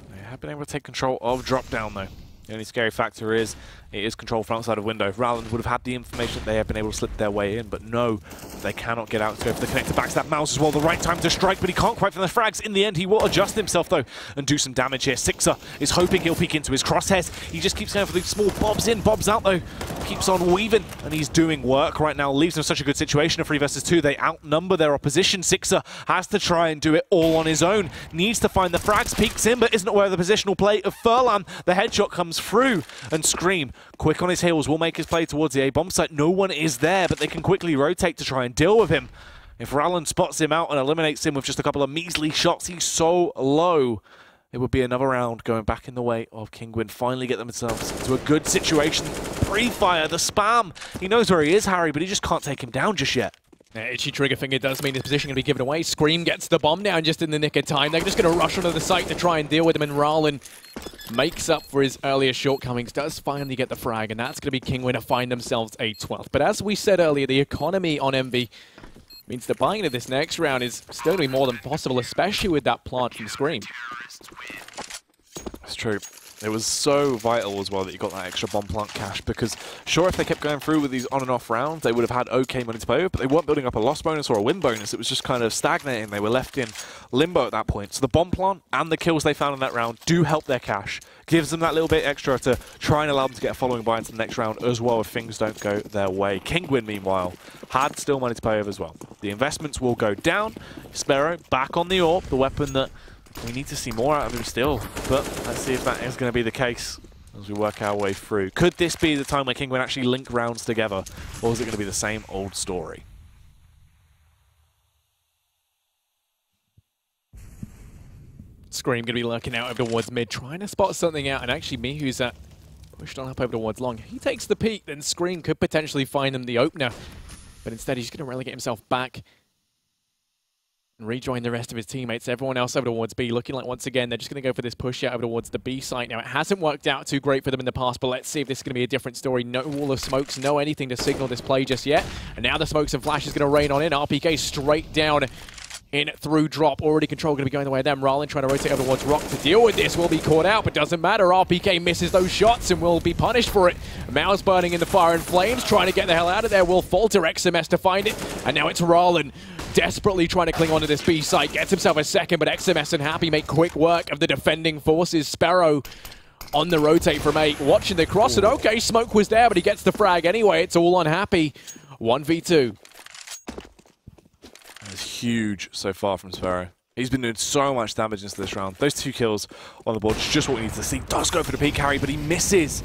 They have been able to take control of drop down, though. The only scary factor is it is controlled from outside of window. If Rowland would have had the information, they have been able to slip their way in, but no, they cannot get out to go for the connector back to that mouse as well. The right time to strike, but he can't quite find the frags. In the end, he will adjust himself, though, and do some damage here. Sixer is hoping he'll peek into his crosshairs. He just keeps going for these small bobs in, bobs out, though. Keeps on weaving, and he's doing work right now. Leaves them in such a good situation. A 3 versus 2. They outnumber their opposition. Sixer has to try and do it all on his own. Needs to find the frags, peeks in, but isn't aware of the positional play of Furlan. The headshot comes through, and Scream, quick on his heels, will make his play towards the A-bomb site. No one is there, but they can quickly rotate to try and deal with him. If Rowland spots him out and eliminates him with just a couple of measly shots, he's so low. It would be another round going back in the way of Kinguin. Finally get themselves into a good situation. Pre-fire, the spam. He knows where he is, Harry, but he just can't take him down just yet. Itchy trigger finger does mean his position going to be given away. Scream gets the bomb down just in the nick of time. They're just going to rush onto the site to try and deal with him, and Rowland makes up for his earlier shortcomings, does finally get the frag, and that's going to be Kinguin to find themselves a 12th. But as we said earlier, the economy on EnVy means that buying into this next round is still going to be more than possible, especially with that plant from Scream. That's true. It was so vital as well that you got that extra bomb plant cash, because sure, if they kept going through with these on and off rounds, they would have had okay money to play with, but they weren't building up a loss bonus or a win bonus. It was just kind of stagnating. They were left in limbo at that point. So the bomb plant and the kills they found in that round do help their cash. Gives them that little bit extra to try and allow them to get a following buy into the next round as well if things don't go their way. Kinguin, meanwhile, had still money to play with as well. The investments will go down. Sparrow back on the AWP, the weapon that We need to see more out of him still, but let's see if that is going to be the case as we work our way through. Could this be the time where Kinguin actually link rounds together, or is it going to be the same old story? Scream going to be lurking out over towards mid, trying to spot something out, and actually EnVyUs pushed on up over towards long. He takes the peek, then Scream could potentially find them the opener, but instead he's going to relegate himself back and rejoin the rest of his teammates. Everyone else over towards B, looking like once again they're just going to go for this push out over towards the B site. Now, it hasn't worked out too great for them in the past, but let's see if this is going to be a different story. No wall of smokes, no anything to signal this play just yet. And now the smokes and flash is going to rain on in. RPK straight down in through drop. Already control going to be going the way of them. Rallen trying to rotate over towards Rock to deal with this. Will be caught out, but doesn't matter. RPK misses those shots and will be punished for it. Mouse burning in the fire and flames, trying to get the hell out of there. Will falter. XMS to find it. And now it's Rallen desperately trying to cling onto this B site. Gets himself a second, but XMS and Happy make quick work of the defending forces. Sparrow on the rotate from 8. Watching the cross, and okay, smoke was there, but he gets the frag anyway. It's all on Happy. 1v2. That's huge so far from Sparrow. He's been doing so much damage into this round. Those 2 kills on the board is just what we need to see. Does go for the peak carry, but he misses.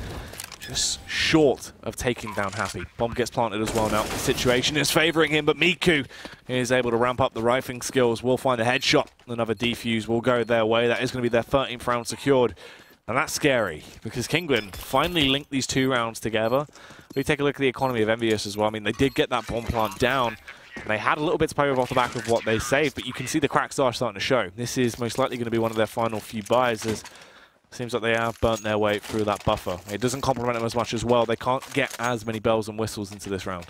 Just short of taking down Happy. Bomb gets planted as well now. The situation is favoring him, but Miku is able to ramp up the rifling skills. Will find a headshot. Another defuse will go their way. That is going to be their 13th round secured. And that's scary, because Kinguin finally linked these 2 rounds together. We take a look at the economy of EnVyUs as well. I mean, they did get that bomb plant down. They had a little bit to play with off the back of what they saved, but you can see the cracks are starting to show. This is most likely going to be one of their final few buys, as seems like they have burnt their way through that buffer. It doesn't complement them as much as well. They can't get as many bells and whistles into this round.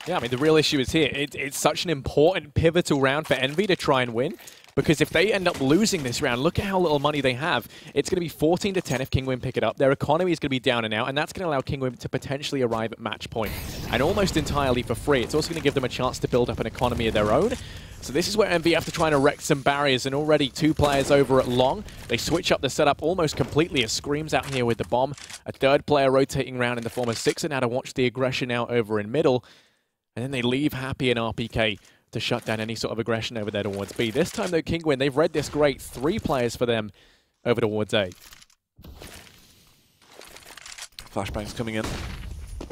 Yeah, I mean, the real issue is here. It's such an important, pivotal round for Envy to try and win. Because if they end up losing this round, look at how little money they have. It's going to be 14-10 if Kinguin pick it up. Their economy is going to be down and out, and that's going to allow Kinguin to potentially arrive at match point. And almost entirely for free. It's also going to give them a chance to build up an economy of their own. So this is where Envy have to try and erect some barriers, and already 2 players over at long. They switch up the setup almost completely as Scream's out here with the bomb. A 3rd player rotating around in the form of 6, and now to watch the aggression out over in middle. And then they leave Happy and RPK to shut down any sort of aggression over there towards B. This time, though, Kinguin, they've read this great. 3 players for them over towards A. Flashbangs coming in.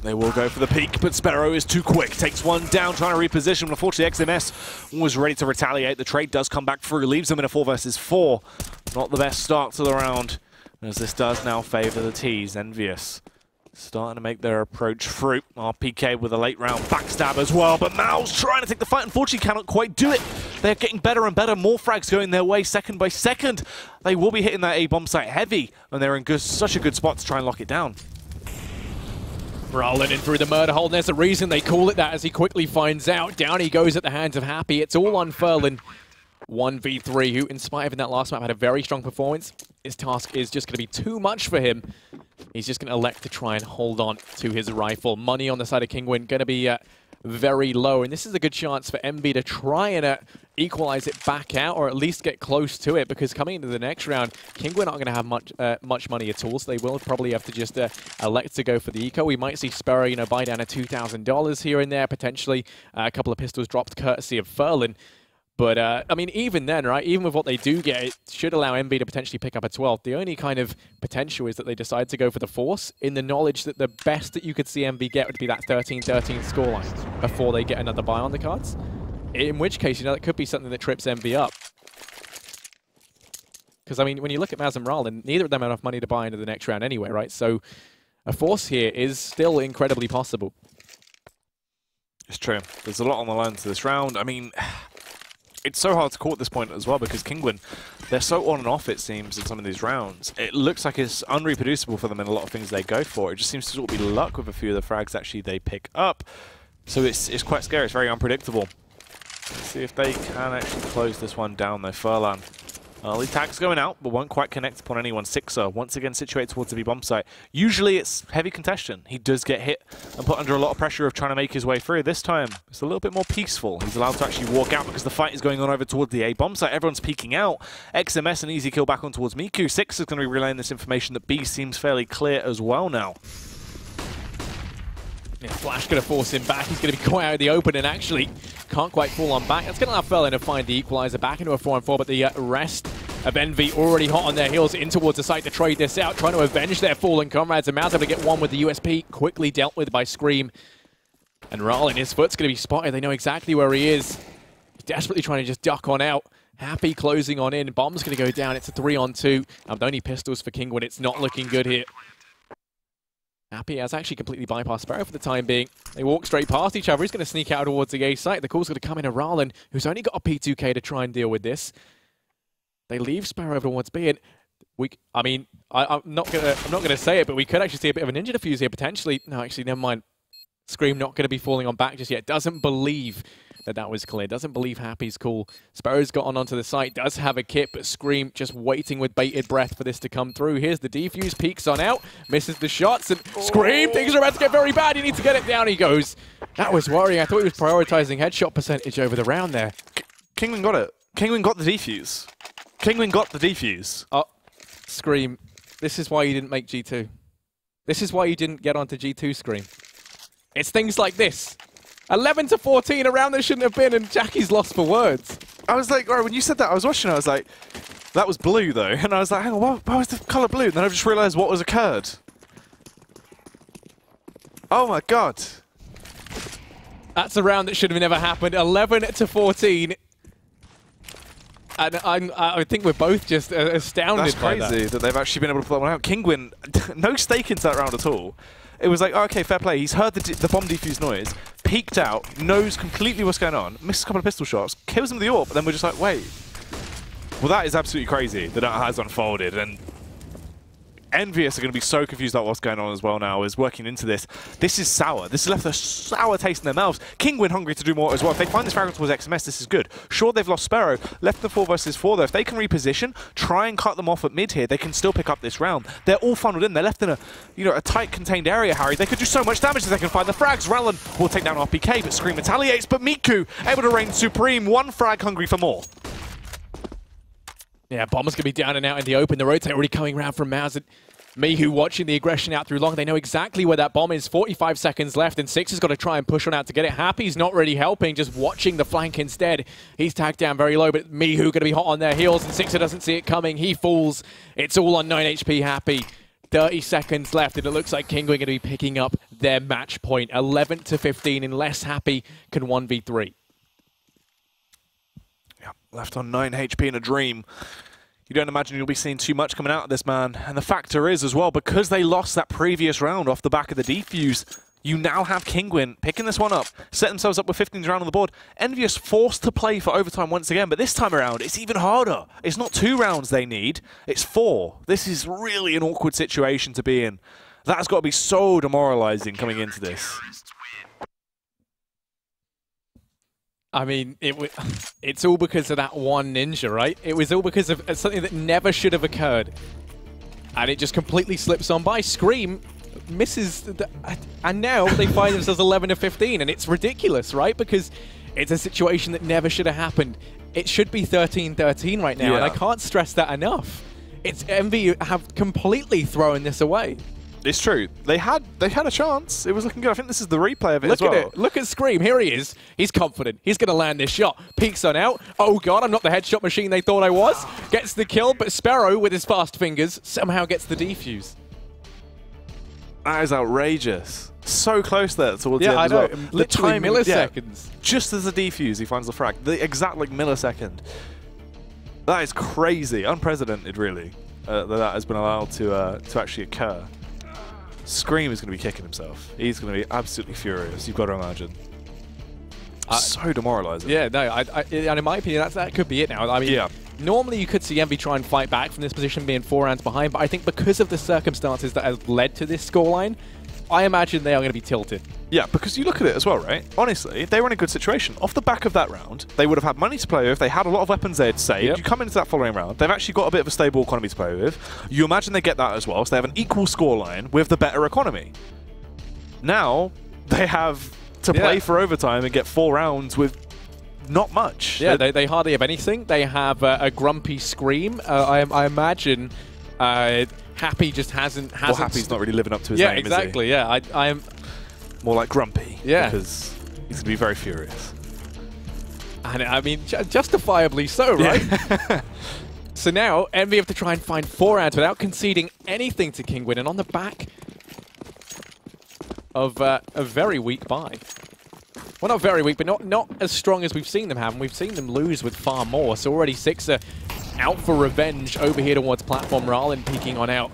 They will go for the peak, but Sparrow is too quick. Takes one down, trying to reposition. Unfortunately, XMS was ready to retaliate. The trade does come back through, leaves them in a 4 versus 4. Not the best start to the round, as this does now favor the T's. EnVyUs starting to make their approach through. RPK with a late round backstab as well, but Mao's trying to take the fight. Unfortunately, cannot quite do it. They're getting better and better. More frags going their way second by second. They will be hitting that A bomb site heavy, and they're in such a good spot to try and lock it down. Rolling in through the murder hole, and there's a reason they call it that as he quickly finds out. Down he goes at the hands of Happy. It's all on Furlan. 1v3, who, in spite of in that last map, had a very strong performance. His task is just going to be too much for him. He's just going to elect to try and hold on to his rifle. Money on the side of Kinguin going to be very low, and this is a good chance for MB to try and equalize it back out, or at least get close to it, because coming into the next round, Kinguin aren't going to have much money at all, so they will probably have to just elect to go for the eco. We might see Sparrow, buy down a $2,000 here and there, potentially a couple of pistols dropped courtesy of Furlan. But, I mean, even then, right, even with what they do get, it should allow MB to potentially pick up a 12. The only kind of potential is that they decide to go for the Force, in the knowledge that the best that you could see MB get would be that 13-13 scoreline before they get another buy on the cards. In which case, that could be something that trips MB up. Because, I mean, when you look at Maz and Rallen, neither of them have enough money to buy into the next round anyway, right? So a Force here is still incredibly possible. It's true. There's a lot on the line to this round. I mean, it's so hard to call at this point as well, because Kinguin, they're so on and off, it seems, in some of these rounds. It looks like it's unreproducible for them in a lot of things they go for. It just seems to sort of be luck with a few of the frags actually they pick up. So it's quite scary. It's very unpredictable. Let's see if they can actually close this one down, though. Furlan. Early tags going out, but won't quite connect upon anyone. Sixer, once again, situated towards the B-bomb site. Usually it's heavy contention. He does get hit and put under a lot of pressure of trying to make his way through. This time, it's a little bit more peaceful. He's allowed to actually walk out because the fight is going on over towards the A-bomb site. Everyone's peeking out. XMS, an easy kill back on towards Miku. Six is going to be relaying this information that B seems fairly clear as well now. Yeah, Flash going to force him back. He's going to be quite out of the open and actually can't quite fall on back. That's going to allow Felon to find the equalizer back into a 4-on-4, but the rest of EnVy already hot on their heels in towards the site to trade this out, trying to avenge their fallen comrades. And Mao's able to get one with the USP, quickly dealt with by Scream. And Ralin, his foot's going to be spotted. They know exactly where he is. He's desperately trying to just duck on out. Happy closing on in. Bomb's going to go down. It's a 3-on-2. Only pistols for Kinguin. It's not looking good here. Happy has actually completely bypassed Sparrow for the time being. They walk straight past each other. He's going to sneak out towards the A site. The call's going to come in to Ralin, who's only got a P2K to try and deal with this. They leave Sparrow towards B, and I'm not gonna say it, but we could actually see a bit of a ninja defuse here potentially. No, actually, never mind. Scream not going to be falling on back just yet. Doesn't believe that was clear. Doesn't believe Happy's call. Sparrow's got onto the site. Does have a kit, but Scream just waiting with bated breath for this to come through. Here's the defuse. Peeks on out. Misses the shots. And Scream, things are about to get very bad. He needs to get it down. He goes. That was worrying. I thought he was prioritizing headshot percentage over the round there. Kinguin got it. Kinguin got the defuse. Kinguin got the defuse. Oh, Scream. This is why you didn't make G2. This is why you didn't get onto G2, Scream. It's things like this. 11-14, a round that shouldn't have been, and Jackie's lost for words. I was like, right, when you said that, I was watching, I was like, that was blue, though. And I was like, hang on, why was the colour blue? And then I just realised what was occurred. Oh, my God. That's a round that should have never happened. 11-14. And I think we're both just astounded. That's crazy that they've actually been able to pull that one out. Kinguin, no stake into that round at all. It was like, oh, okay, fair play. He's heard the bomb defuse noise, peeked out, knows completely what's going on, missed a couple of pistol shots, kills him with the AWP, but then we're just like, wait. Well, that is absolutely crazy that has unfolded. And EnVyUs are going to be so confused about what's going on as well now, is working into this. This is sour. This has left a sour taste in their mouths. Kinguin hungry to do more as well. If they find this fragment towards XMS, this is good. Sure, they've lost Sparrow, left the 4 versus 4 though. If they can reposition, try and cut them off at mid here, they can still pick up this round. They're all funneled in. They're left in a tight contained area, Harry. They could do so much damage if they can find the frags. Ralin will take down RPK, but Scream retaliates. But Miku able to reign supreme. One frag hungry for more. Yeah, Bomb's going to be down and out in the open. The rotate already coming around from Maus. Mihu watching the aggression out through long. They know exactly where that bomb is. 45 seconds left, and Six has got to try and push on out to get it. Happy's not really helping, just watching the flank instead. He's tagged down very low, but Mihu going to be hot on their heels, and Sixer doesn't see it coming. He falls. It's all on 9 HP Happy. 30 seconds left, and it looks like Kinguin going to be picking up their match point. 11-15, unless Happy can 1v3. Yeah, left on 9 HP in a dream. You don't imagine you'll be seeing too much coming out of this, man. And the factor is, as well, because they lost that previous round off the back of the defuse, you now have Kinguin picking this one up, set themselves up with 15th round on the board. EnVyUs forced to play for overtime once again, but this time around, it's even harder. It's not 2 rounds they need, it's 4. This is really an awkward situation to be in. That has got to be so demoralizing coming into this. I mean, it's all because of that one ninja, right? It was all because of something that never should have occurred. And it just completely slips on by. Scream misses, and now they find themselves 11-15, and it's ridiculous, right? Because it's a situation that never should have happened. It should be 13-13 right now, and I can't stress that enough. It's EnVy have completely thrown this away. It's true. They had a chance. It was looking good. I think this is the replay of it as well. Look at it. Look at Scream. Here he is. He's confident. He's going to land this shot. Peeks on out. Oh, God, I'm not the headshot machine they thought I was. Gets the kill, but Sparrow, with his fast fingers, somehow gets the defuse. That is outrageous. So close there towards the end as well. Literally milliseconds. Just as the defuse, he finds the frag. The exact, millisecond. That is crazy. Unprecedented, really, that has been allowed to actually occur. Scream is going to be kicking himself. He's going to be absolutely furious. You've got to imagine. So demoralizing. Yeah, no, and in my opinion, that could be it now. I mean, normally you could see EnVy try and fight back from this position being 4 rounds behind, but I think because of the circumstances that have led to this scoreline, I imagine they are going to be tilted. Yeah, because you look at it as well, right? Honestly, they were in a good situation. Off the back of that round, they would have had money to play with. They had a lot of weapons they had saved. Yep. You come into that following round, they've actually got a bit of a stable economy to play with. You imagine they get that as well, so they have an equal scoreline with the better economy. Now, they have to play for overtime and get 4 rounds with not much. Yeah, they hardly have anything. They have a grumpy Scream. I imagine... Happy just hasn't. Well, Happy's not really living up to his name, exactly. is he? Yeah, More like grumpy. Yeah. Because he's going to be very furious. And I mean, justifiably so, right? Yeah. So now, EnVy have to try and find 4 rounds without conceding anything to Kinguin, and on the back of a very weak buy. Well, not very weak, but not as strong as we've seen them have, and we've seen them lose with far more. So already Sixer out for revenge over here towards platform. Ralin peeking on out.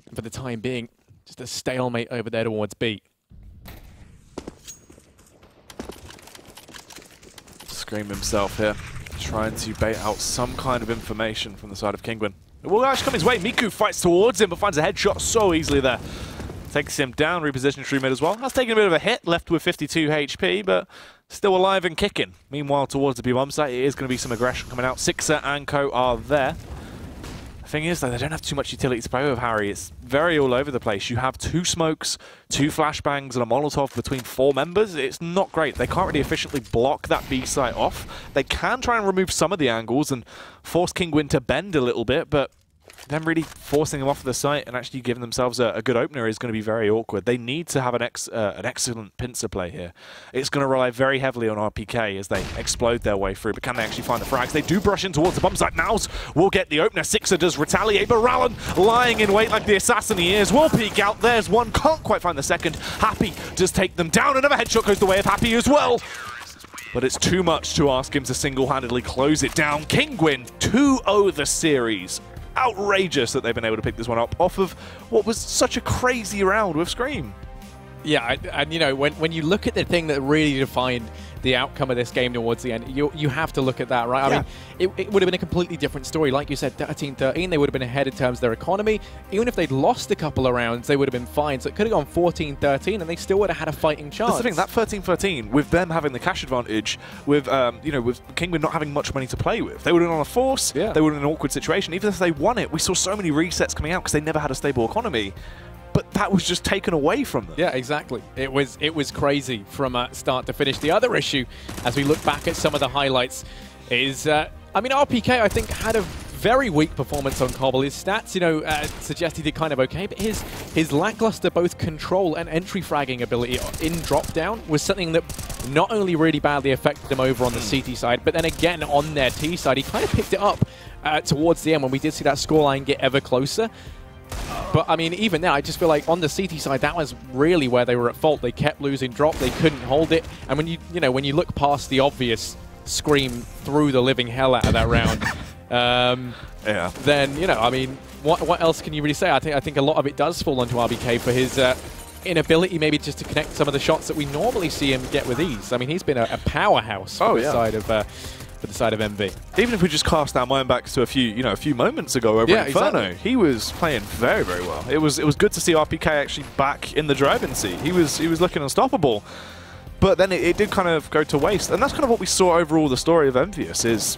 And for the time being, just a stalemate over there towards B. Scream himself here, trying to bait out some kind of information from the side of Kinguin. It will actually come his way. Miku fights towards him, but finds a headshot so easily there. Takes him down, repositions through mid as well. Has taken a bit of a hit, left with 52 HP, but still alive and kicking. Meanwhile, towards the B-bomb site, it is going to be some aggression coming out. Sixer and Co are there. The thing is, though, they don't have too much utility to play with, Harry. It's very all over the place. You have 2 smokes, 2 flashbangs, and a Molotov between 4 members. It's not great. They can't really efficiently block that B site off. They can try and remove some of the angles and force Kinguin to bend a little bit, but them really forcing them off the site and actually giving themselves a good opener is going to be very awkward. They need to have an excellent pincer play here. It's going to rely very heavily on RPK as they explode their way through, but can they actually find the frags? They do brush in towards the bomb site. Mouse will get the opener. Sixer does retaliate, but Rallen, lying in wait like the assassin he is, will peek out. There's one, can't quite find the second. Happy does take them down. Another headshot goes the way of Happy as well. But it's too much to ask him to single-handedly close it down. Kinguin 2-0 the series. Outrageous that they've been able to pick this one up off of what was such a crazy round with Scream. Yeah, and you know, when you look at the thing that really defined the outcome of this game towards the end, you have to look at that, right? Yeah. I mean, it would have been a completely different story. Like you said, 13-13, they would have been ahead in terms of their economy. Even if they'd lost a couple of rounds, they would have been fine. So it could have gone 14-13, and they still would have had a fighting chance. That's the thing, that 13-13, with them having the cash advantage, with you know, with Kinguin not having much money to play with, they would have been on a force. Yeah. They were in an awkward situation. Even if they won it, we saw so many resets coming out because they never had a stable economy. But that was just taken away from them. Yeah, exactly. It was crazy from start to finish. The other issue, as we look back at some of the highlights, is I mean, RPK I think had a very weak performance on Cbble. His stats, you know, suggest he did kind of okay, but his lackluster both control and entry fragging ability in drop down was something that not only really badly affected him over on the CT side, but then again on their T side, he kind of picked it up towards the end when we did see that scoreline get ever closer. But I mean, even now, I just feel like on the CT side, that was really where they were at fault. They kept losing drop, they couldn't hold it, and when you look past the obvious, Scream threw the living hell out of that round. Yeah. Then I mean, what else can you really say? I think a lot of it does fall onto RBK for his inability maybe just to connect some of the shots that we normally see him get with ease. I mean, he's been a powerhouse for the side of. For the side of EnVy. Even if we just cast our mind back to a few moments ago over Inferno, exactly. He was playing very, very well. It was good to see RPK actually back in the driving seat. He was looking unstoppable. But then it did kind of go to waste. And that's kind of what we saw overall the story of EnVyUs is,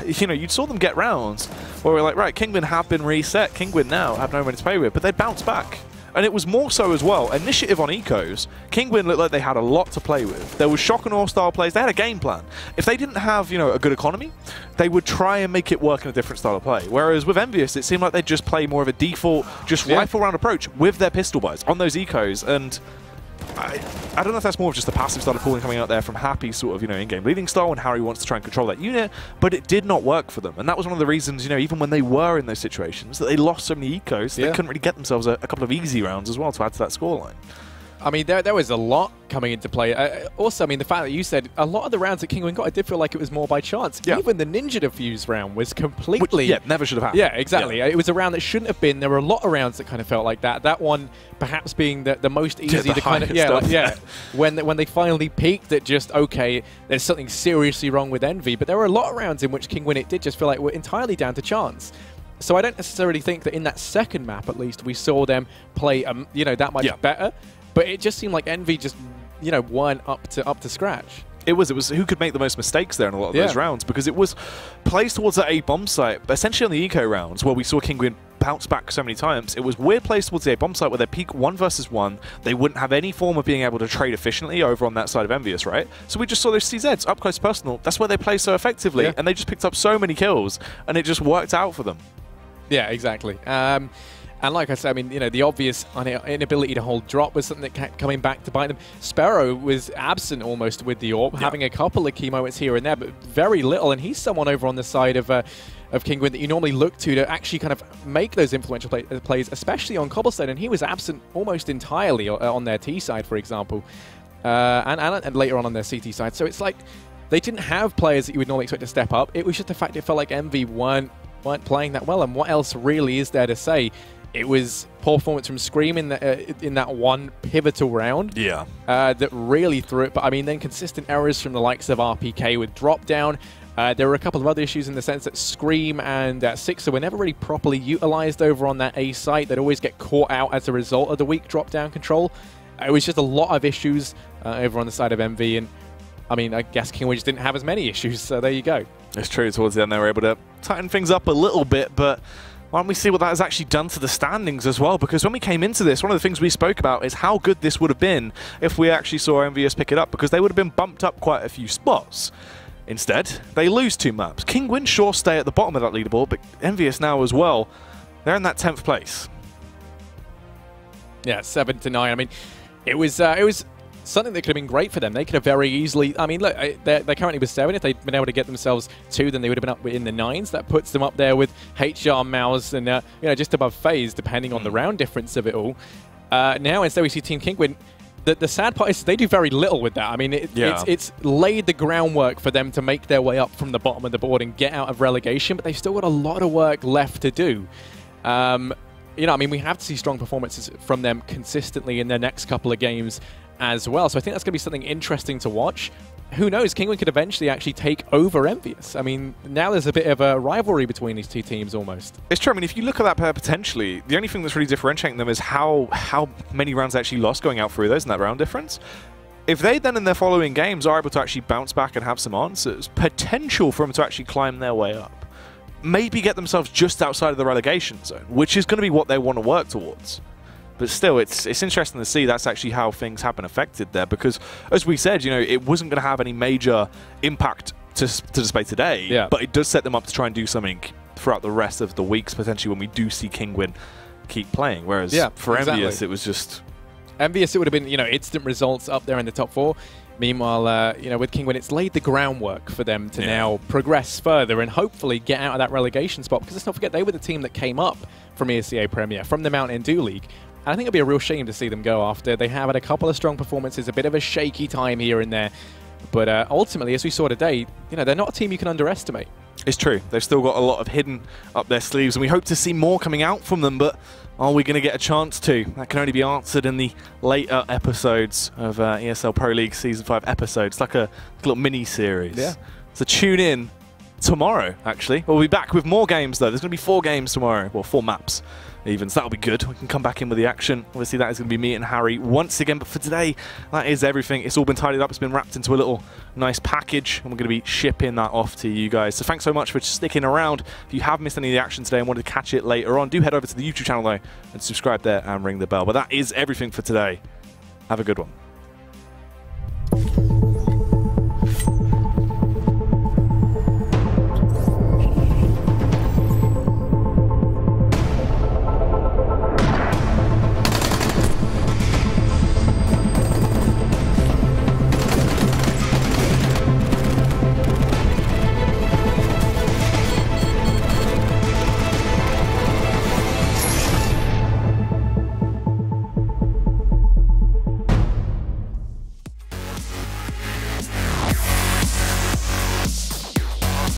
you saw them get rounds where we're like, right, Kinguin have been reset. Kinguin now have no money to play with, but they'd bounce back. And it was more so as well. Initiative on ecos, Kinguin looked like they had a lot to play with. There was shock and awe style plays. They had a game plan. If they didn't have, a good economy, they would try and make it work in a different style of play. Whereas with EnVyUs, it seemed like they'd just play more of a default, just rifle round approach with their pistol buys on those ecos. And I don't know if that's more of just the passive style of calling coming out there from Happy sort of, in-game leading style and how he wants to try and control that unit, but it did not work for them. And that was one of the reasons, even when they were in those situations, that they lost so many ecos, they couldn't really get themselves a couple of easy rounds as well to add to that scoreline. I mean, there was a lot coming into play. Also, I mean, the fact that you said a lot of the rounds that Kinguin got, I did feel like it was more by chance. Yeah. Even the Ninja Defuse round was completely... never should have happened. Yeah, exactly. Yeah. It was a round that shouldn't have been. There were a lot of rounds that kind of felt like that. That one perhaps being the most easy to kind of... When they finally peaked at just, okay, there's something seriously wrong with EnVy. But there were a lot of rounds in which Kinguin, it did just feel like were entirely down to chance. So I don't necessarily think that in that second map, at least, we saw them play, that much better. But it just seemed like EnVy just, weren't up to scratch. It was who could make the most mistakes there in a lot of those rounds, because it was plays towards that A bomb site, essentially on the eco rounds where we saw Kinguin bounce back so many times. It was weird plays towards the A bomb site where they peak 1 versus 1. They wouldn't have any form of being able to trade efficiently over on that side of EnVyUs, right? So we just saw those CZs up close personal. That's where they play so effectively, and they just picked up so many kills, and it just worked out for them. Yeah, exactly. And like I said, I mean, you know, the obvious inability to hold drop was something that kept coming back to bite them. Sparrow was absent almost with the AWP, having a couple of key moments here and there, but very little. And he's someone over on the side of Kinguin that you normally look to actually kind of make those influential plays, especially on Cobblestone. And he was absent almost entirely on their T side, for example, and later on their CT side. So it's like they didn't have players that you would normally expect to step up. It was just the fact it felt like EnVy weren't playing that well. And what else really is there to say? It was poor performance from Scream in that one pivotal round. Yeah. That really threw it. But I mean, then consistent errors from the likes of RPK with drop down. There were a couple of other issues in the sense that Scream and Sixer were never really properly utilized over on that A site. They'd always get caught out as a result of the weak drop down control. It was just a lot of issues over on the side of EnVy. And I mean, I guess Kinguin just didn't have as many issues. So there you go. It's true. Towards the end, they were able to tighten things up a little bit, but why don't we see what that has actually done to the standings as well? Because when we came into this, one of the things we spoke about is how good this would have been if we actually saw EnVyUs pick it up, because they would have been bumped up quite a few spots. Instead, they lose 2 maps. Kinguin sure stay at the bottom of that leaderboard, but EnVyUs now as well, they're in that 10th place. Yeah, 7-9. I mean, it was something that could have been great for them. They could have very easily... I mean, look, they're currently with 7. If they'd been able to get themselves 2, then they would have been up in the 9s. That puts them up there with HR, Mouse, and you know, just above FaZe, depending on the round difference of it all. Now, instead, we see Team Kinguin. The sad part is they do very little with that. I mean, it's laid the groundwork for them to make their way up from the bottom of the board and get out of relegation, but they've still got a lot of work left to do. You know, I mean, we have to see strong performances from them consistently in their next couple of games as well. So I think that's going to be something interesting to watch. Who knows? Kinguin could eventually actually take over EnVyUs. I mean, now there's a bit of a rivalry between these two teams almost. It's true. I mean, if you look at that pair potentially, the only thing that's really differentiating them is how many rounds they actually lost going out through those and that round difference. If they then in their following games are able to actually bounce back and have some answers, potential for them to actually climb their way up, maybe get themselves just outside of the relegation zone, which is going to be what they want to work towards. But still, it's interesting to see that's actually how things have been affected there, because, as we said, you know, it wasn't going to have any major impact to display today, but it does set them up to try and do something throughout the rest of the weeks, potentially when we do see Kinguin keep playing. Whereas for EnVyUs, it was just... EnVyUs, it would have been, you know, instant results up there in the top 4. Meanwhile, you know, with Kinguin, it's laid the groundwork for them to now progress further and hopefully get out of that relegation spot. Because let's not forget, they were the team that came up from ESL Premier, from the Mountain Dew League. And I think it'd be a real shame to see them go after. They have had a couple of strong performances, a bit of a shaky time here and there. But ultimately, as we saw today, you know, they're not a team you can underestimate. It's true. They've still got a lot of hidden up their sleeves, and we hope to see more coming out from them, but are we going to get a chance to? That can only be answered in the later episodes of ESL Pro League Season 5 episodes. It's like a little mini-series. Yeah. So tune in tomorrow, actually. We'll be back with more games, though. There's going to be 4 games tomorrow. Well, 4 maps. Even, so that'll be good. We can come back in with the action. Obviously, that is going to be me and Harry once again. But for today, that is everything. It's all been tidied up. It's been wrapped into a little nice package, and we're going to be shipping that off to you guys. So thanks so much for sticking around. If you have missed any of the action today and wanted to catch it later on, do head over to the YouTube channel, though, and subscribe there and ring the bell. But that is everything for today. Have a good one.